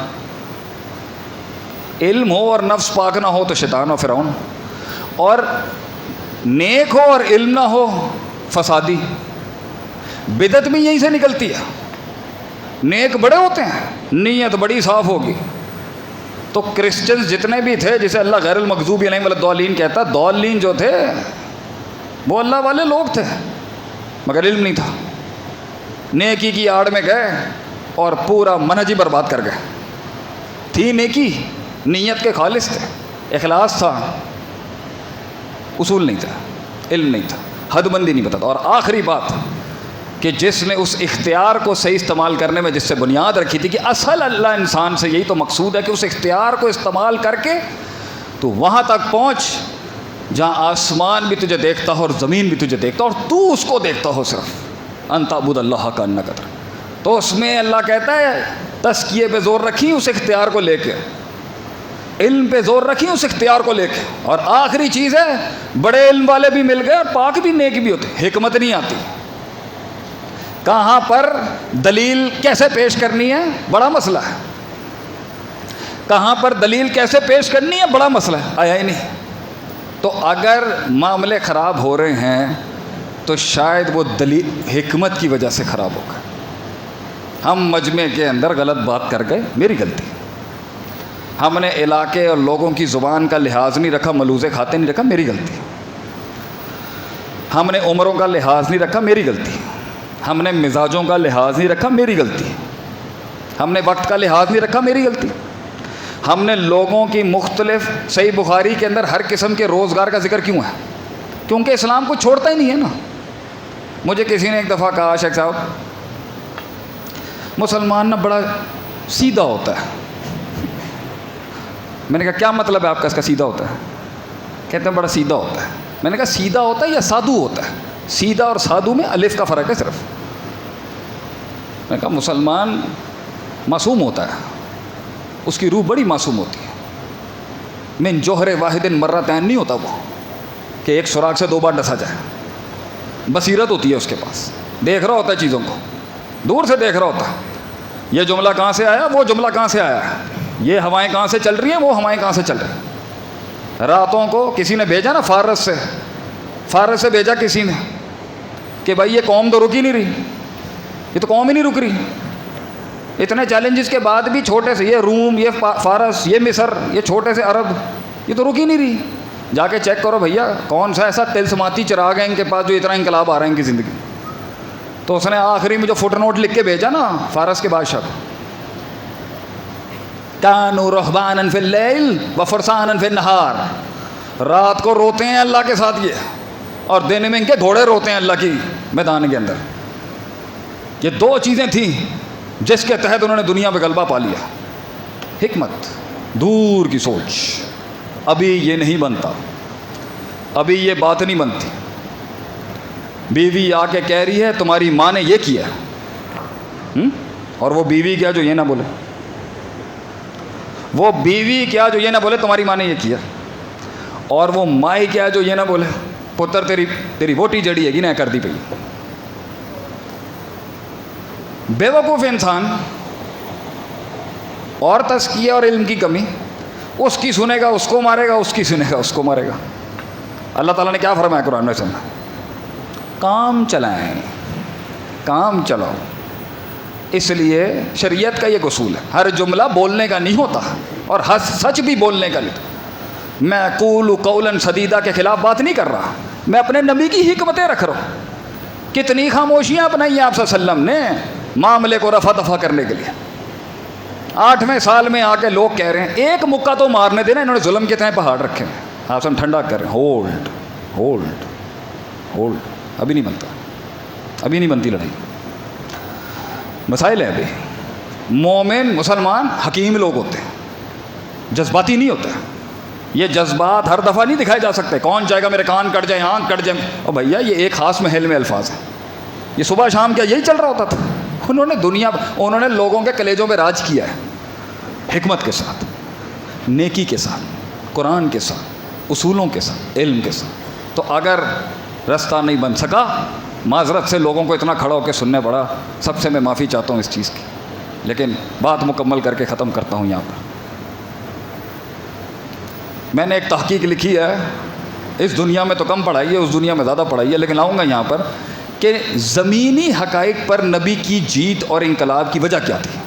[SPEAKER 1] علم ہو اور نفس پاک نہ ہو تو شیطان و فرعون، اور نیک ہو اور علم نہ ہو فسادی۔ بدعت بھی یہیں سے نکلتی ہے، نیک بڑے ہوتے ہیں، نیت بڑی صاف ہوگی۔ تو کرسچنز جتنے بھی تھے، جسے اللہ غیر المغضوب علیہم ولا الضالین کہتا، ضالین جو تھے وہ اللہ والے لوگ تھے مگر علم نہیں تھا، نیکی کی آڑ میں گئے اور پورا منہج ہی برباد کر گئے۔ تھی نیکی، نیت کے خالص تھے، اخلاص تھا، اصول نہیں تھا، علم نہیں تھا، حد بندی نہیں پتہ تھا۔ اور آخری بات کہ جس نے اس اختیار کو صحیح استعمال کرنے میں جس سے بنیاد رکھی تھی کہ اصل اللہ انسان سے یہی تو مقصود ہے کہ اس اختیار کو استعمال کر کے تو وہاں تک پہنچ جہاں آسمان بھی تجھے دیکھتا ہو اور زمین بھی تجھے دیکھتا ہو اور تو اس کو دیکھتا ہو، صرف ان تعبد اللہ کانک تراہ۔ تو اس میں اللہ کہتا ہے تزکیے پہ زور رکھی اس اختیار کو لے کے، علم پہ زور رکھی اس اختیار کو لے کے، اور آخری چیز ہے بڑے علم والے بھی مل گئے اور پاک بھی نیک بھی ہوتے، حکمت نہیں آتی، کہاں پر دلیل کیسے پیش کرنی ہے بڑا مسئلہ ہے، کہاں پر دلیل کیسے پیش کرنی ہے بڑا مسئلہ ہے، آیا ہی نہیں۔ تو اگر معاملے خراب ہو رہے ہیں تو شاید وہ دلیل حکمت کی وجہ سے خراب ہوگا۔ ہم مجمع کے اندر غلط بات کر گئے، میری غلطی، ہم نے علاقے اور لوگوں کی زبان کا لحاظ نہیں رکھا، ملوزے کھاتے نہیں رکھا، میری غلطی، ہم نے عمروں کا لحاظ نہیں رکھا، میری غلطی، ہم نے مزاجوں کا لحاظ نہیں رکھا، میری غلطی، ہم نے وقت کا لحاظ نہیں رکھا، میری غلطی، ہم نے لوگوں کی مختلف، صحیح بخاری کے اندر ہر قسم کے روزگار کا ذکر کیوں ہے؟ کیونکہ اسلام کو چھوڑتا ہی نہیں ہے نا۔ مجھے کسی نے ایک دفعہ کہا، شیخ صاحب مسلمان نا بڑا سیدھا ہوتا ہے۔ میں نے کہا کیا مطلب ہے آپ کا اس کا سیدھا ہوتا ہے؟ کہتے ہیں بڑا سیدھا ہوتا ہے۔ میں نے کہا سیدھا ہوتا ہے یا سادھو ہوتا ہے؟ سیدھا اور سادھو میں الف کا فرق ہے صرف۔ میں نے کہا مسلمان معصوم ہوتا ہے، اس کی روح بڑی معصوم ہوتی ہے، من جوہر واحد مرتین نہیں ہوتا وہ کہ ایک سوراخ سے دو بار ڈسا جائے، بصیرت ہوتی ہے اس کے پاس، دیکھ رہا ہوتا ہے چیزوں کو، دور سے دیکھ رہا ہوتا ہے، یہ جملہ کہاں سے آیا، وہ جملہ کہاں سے آیا ہے، یہ ہوائیں کہاں سے چل رہی ہیں، وہ ہوائیں کہاں سے چل رہی ہیں۔ راتوں کو کسی نے بھیجا نا فارس سے بھیجا کسی نے کہ بھائی یہ قوم تو رک ہی نہیں رہی، یہ تو قوم ہی نہیں رک رہی، اتنے چیلنجز کے بعد بھی چھوٹے سے یہ روم، یہ فارس، یہ مصر، یہ چھوٹے سے عرب، یہ تو رک ہی نہیں رہی، جا کے چیک کرو بھیا کون سا ایسا تلسماتی چراغ ہے ان کے پاس جو اتنا انقلاب آ رہا ہے ان کی زندگی۔ تو اس نے آخری میں جو فٹ نوٹ لکھ کے بھیجا نا فارس کے بادشاہ کو، کانوا رہبانا فی اللیل وفرسانا فی النہار، رات کو روتے ہیں اللہ کے ساتھ یہ، اور دن میں ان کے گھوڑے روتے ہیں اللہ کی میدان کے اندر۔ یہ دو چیزیں تھیں جس کے تحت انہوں نے دنیا پہ غلبہ پا لیا، حکمت، دور کی سوچ۔ ابھی یہ نہیں بنتا، ابھی یہ بات نہیں بنتی۔ بیوی آ کے کہہ رہی ہے تمہاری ماں نے یہ کیا، اور وہ بیوی کیا جو یہ نہ بولے، وہ بیوی کیا جو یہ نہ بولے تمہاری ماں نے یہ کیا، اور وہ مائی کیا جو یہ نہ بولے پتر تیری ووٹی جڑی ہے گی نہ کر دی پئی۔ بے وقوف انسان اور تزکیہ اور علم کی کمی، اس کی سنے گا اس کو مارے گا، اس کی سنے گا اس کو مارے گا۔ اللہ تعالیٰ نے کیا فرمایا قرآن میں سننا، کام چلائیں، کام چلاؤ۔ اس لیے شریعت کا یہ اصول ہے، ہر جملہ بولنے کا نہیں ہوتا اور سچ بھی بولنے کا نہیں۔ میں قول قولا سدیدہ کے خلاف بات نہیں کر رہا، میں اپنے نبی کی حکمتیں رکھ رہا ہوں. کتنی خاموشیاں اپنائی ہیں آپ صلی اللہ علیہ وسلم نے معاملے کو رفع دفع کرنے کے لیے. 8ویں سال میں آ کے لوگ کہہ رہے ہیں ایک مکہ تو مارنے دینا, انہوں نے ظلم کے تئیں پہاڑ رکھے ہیں. آپ سب ٹھنڈا کر رہے ہیں, ہولڈ ہولڈ ہولڈ, ابھی نہیں بنتا, ابھی نہیں بنتی لڑائی. مسائل ہے ابھی. مومن مسلمان حکیم لوگ ہوتے ہیں, جذباتی نہیں ہوتے. یہ جذبات ہر دفعہ نہیں دکھائے جا سکتے. کون چاہے گا میرے کان کٹ جائیں, آنکھ کٹ جائیں. اور بھیا یہ ایک خاص محل میں الفاظ ہیں. یہ صبح شام کیا یہی چل رہا ہوتا تھا؟ انہوں نے لوگوں کے کلیجوں پہ راج کیا ہے, حکمت کے ساتھ, نیکی کے ساتھ, قرآن کے ساتھ, اصولوں کے ساتھ, علم کے ساتھ. تو اگر رستہ نہیں بن سکا, معذرت سے لوگوں کو اتنا کھڑا ہو کے سننے پڑا, سب سے میں معافی چاہتا ہوں اس چیز کی. لیکن بات مکمل کر کے ختم کرتا ہوں. یہاں پر میں نے ایک تحقیق لکھی ہے, اس دنیا میں تو کم پڑھائی ہے, اس دنیا میں زیادہ پڑھائی ہے, لیکن لاؤں گا یہاں پر کہ زمینی حقائق پر نبی کی جیت اور انقلاب کی وجہ کیا تھی.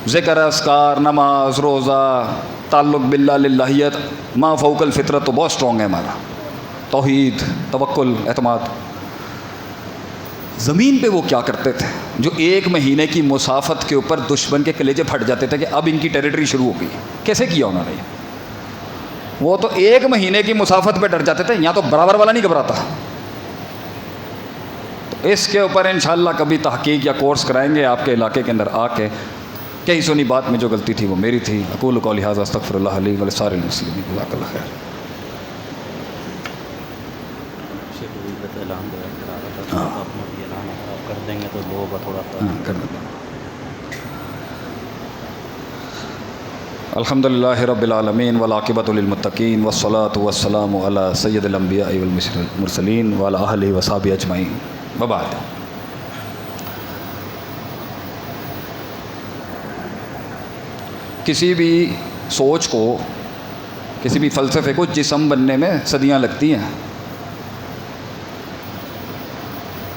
[SPEAKER 1] ذکر, اذکار, نماز, روزہ, تعلق باللہ, للہیت, ما فوق الفطرت تو بہت سٹرونگ ہے ہمارا. توحید, توکل, اعتماد. زمین پہ وہ کیا کرتے تھے جو 1 مہینے کی مسافت کے اوپر دشمن کے کلیجے پھٹ جاتے تھے کہ اب ان کی ٹیریٹری شروع ہو گئی. کیسے کیا انہوں نے؟ وہ تو 1 مہینے کی مسافت پہ ڈر جاتے تھے. یہاں تو برابر والا نہیں گھبراتا. تو اس کے اوپر انشاءاللہ کبھی تحقیق یا کورس کرائیں گے آپ کے علاقے کے اندر آ کے. کہیں سنی بات میں جو غلطی تھی وہ میری تھی. اقول قولی ھذا استغفر اللہ لی ولسائر المسلمین. جزاک اللہ خیر.
[SPEAKER 2] کر دیں گے تو لوگ تھوڑا سا
[SPEAKER 1] کر دیں. الحمد للہ رب العالمین والعاقبۃ للمتقین والصلاۃ والسلام علی سید الانبیاء والمرسلین وعلی آلہ وصحبہ اجمعین. وبعد. کسی بھی سوچ کو, کسی بھی فلسفے کو جسم بننے میں صدیاں لگتی ہیں.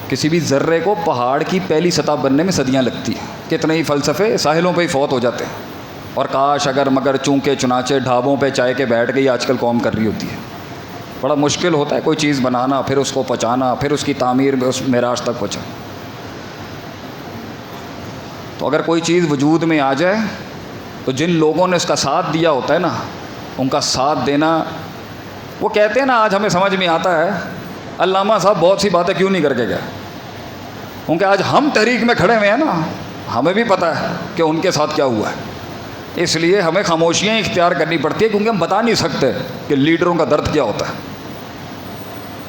[SPEAKER 1] کسی بھی ذرے کو پہاڑ کی پہلی سطح بننے میں صدیاں لگتی ہیں. کتنے ہی فلسفے ساحلوں پہ ہی فوت ہو جاتے ہیں. اور کاش اگر مگر چونکہ چنانچہ ڈھابوں پہ چائے کے بیٹھ گئی آج کل قوم کر رہی ہوتی ہے. بڑا مشکل ہوتا ہے کوئی چیز بنانا, پھر اس کو پچانا, پھر اس کی تعمیر میں اس معراج تک پہنچانا. تو اگر کوئی چیز وجود میں آ جائے تو جن لوگوں نے اس کا ساتھ دیا ہوتا ہے نا, ان کا ساتھ دینا, وہ کہتے ہیں نا آج ہمیں سمجھ میں آتا ہے علامہ صاحب بہت سی باتیں کیوں نہیں کر کے گئے. کیونکہ آج ہم تحریک میں کھڑے ہوئے ہیں نا, ہمیں بھی پتہ ہے کہ ان کے ساتھ کیا ہوا ہے. اس لیے ہمیں خاموشیاں اختیار کرنی پڑتی ہے, کیونکہ ہم بتا نہیں سکتے کہ لیڈروں کا درد کیا ہوتا ہے.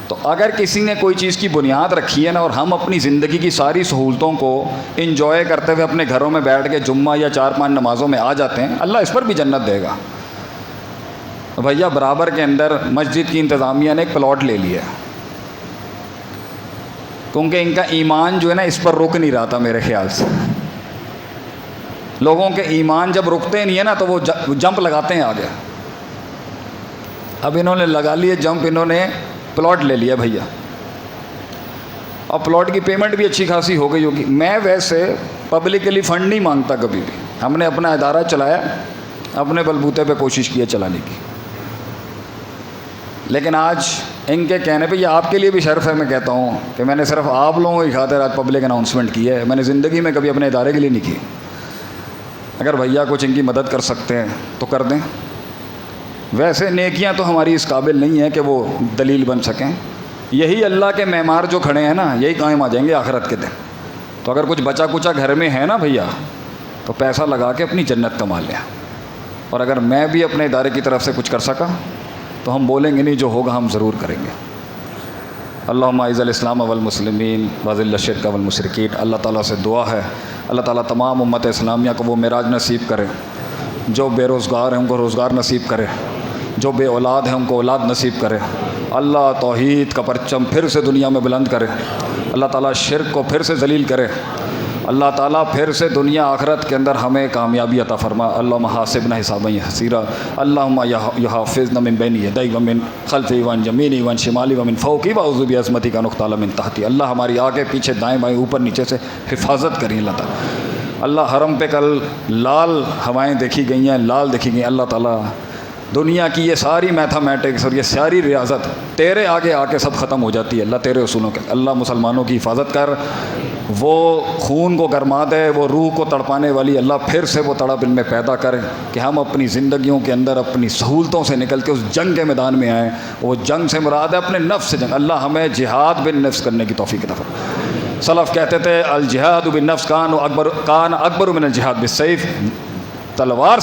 [SPEAKER 1] تو اگر کسی نے کوئی چیز کی بنیاد رکھی ہے نا, اور ہم اپنی زندگی کی ساری سہولتوں کو انجوائے کرتے ہوئے اپنے گھروں میں بیٹھ کے جمعہ یا 4-5 نمازوں میں آ جاتے ہیں, اللہ اس پر بھی جنت دے گا. بھیا برابر کے اندر مسجد کی انتظامیہ نے ایک پلاٹ لے لیا ہے, کیونکہ ان کا ایمان جو ہے نا اس پر رک نہیں رہا تھا میرے خیال سے. لوگوں کے ایمان جب رکتے نہیں ہیں نا تو وہ جمپ لگاتے ہیں آگے. اب انہوں نے لگا لیے جمپ, انہوں نے پلاٹ لے لیا بھیا. اور پلاٹ کی پیمنٹ بھی اچھی خاصی ہو گئی ہوگی. میں ویسے پبلکلی فنڈ نہیں مانگتا کبھی بھی. ہم نے اپنا ادارہ چلایا, اپنے بلبوتے پہ کوشش کی ہے چلانے کی. لیکن آج ان کے کہنے پہ یہ آپ کے لیے بھی شرف ہے, میں کہتا ہوں کہ میں نے صرف آپ لوگوں کی خاطر آج پبلک اناؤنسمنٹ کی ہے. میں نے زندگی میں کبھی اپنے ادارے کے لیے نہیں کی. اگر بھیا کچھ ان کی مدد کر سکتے ہیں تو کر دیں. ویسے نیکیاں تو ہماری اس قابل نہیں ہیں کہ وہ دلیل بن سکیں. یہی اللہ کے معمار جو کھڑے ہیں نا, یہی قائم آ جائیں گے آخرت کے دن. تو اگر کچھ بچا کچا گھر میں ہے نا بھیا, تو پیسہ لگا کے اپنی جنت کما لیں. اور اگر میں بھی اپنے ادارے کی طرف سے کچھ کر سکا تو ہم بولیں گے نہیں, جو ہوگا ہم ضرور کریں گے. اللہم اعز الاسلام والمسلمین واذل الشرک والمشرکین. اللہ تعالیٰ سے دعا ہے اللہ تعالیٰ تمام امت اسلامیہ کو وہ معراج نصیب کرے. جو بے روزگار ہیں ان کو روزگار نصیب کرے, جو بے اولاد ہیں ان کو اولاد نصیب کرے. اللہ توحید کا پرچم پھر سے دنیا میں بلند کرے. اللہ تعالیٰ شرک کو پھر سے ذلیل کرے. اللہ تعالیٰ پھر سے دنیا آخرت کے اندر ہمیں کامیابی عطا فرما. اللہم حاسبنا حسابا یسیرا. اللہم یحفظنا من بین یدی ومن خلفی وعن یمینی وعن شمالی ومن فوقی واعوذ بعظمتک ان اغتال من تحتی. اللہ ہماری آگے پیچھے دائیں بائیں اوپر نیچے سے حفاظت کریں. اللہ تعالیٰ اللہ حرم پہ کل لال ہوائیں دیکھی گئی ہیں, لال دیکھی گئی. اللہ تعالیٰ دنیا کی یہ ساری میتھمیٹکس اور یہ ساری ریاضت تیرے آگے آ کے سب ختم ہو جاتی ہے اللہ تیرے اصولوں کے. اللہ مسلمانوں کی حفاظت کر، وہ خون کو گرما دے، وہ روح کو تڑپانے والی اللہ پھر سے وہ تڑپ ان میں پیدا کرے کہ ہم اپنی زندگیوں کے اندر اپنی سہولتوں سے نکل کے اس جنگ کے میدان میں آئیں. وہ جنگ سے مراد ہے اپنے نفس سے جنگ. اللہ ہمیں جہاد بالنفس کرنے کی توفیق عطا فرمائے. سلف کہتے تھے الجہاد بالنفس کان اکبر من الجہاد بالسیف. تلوار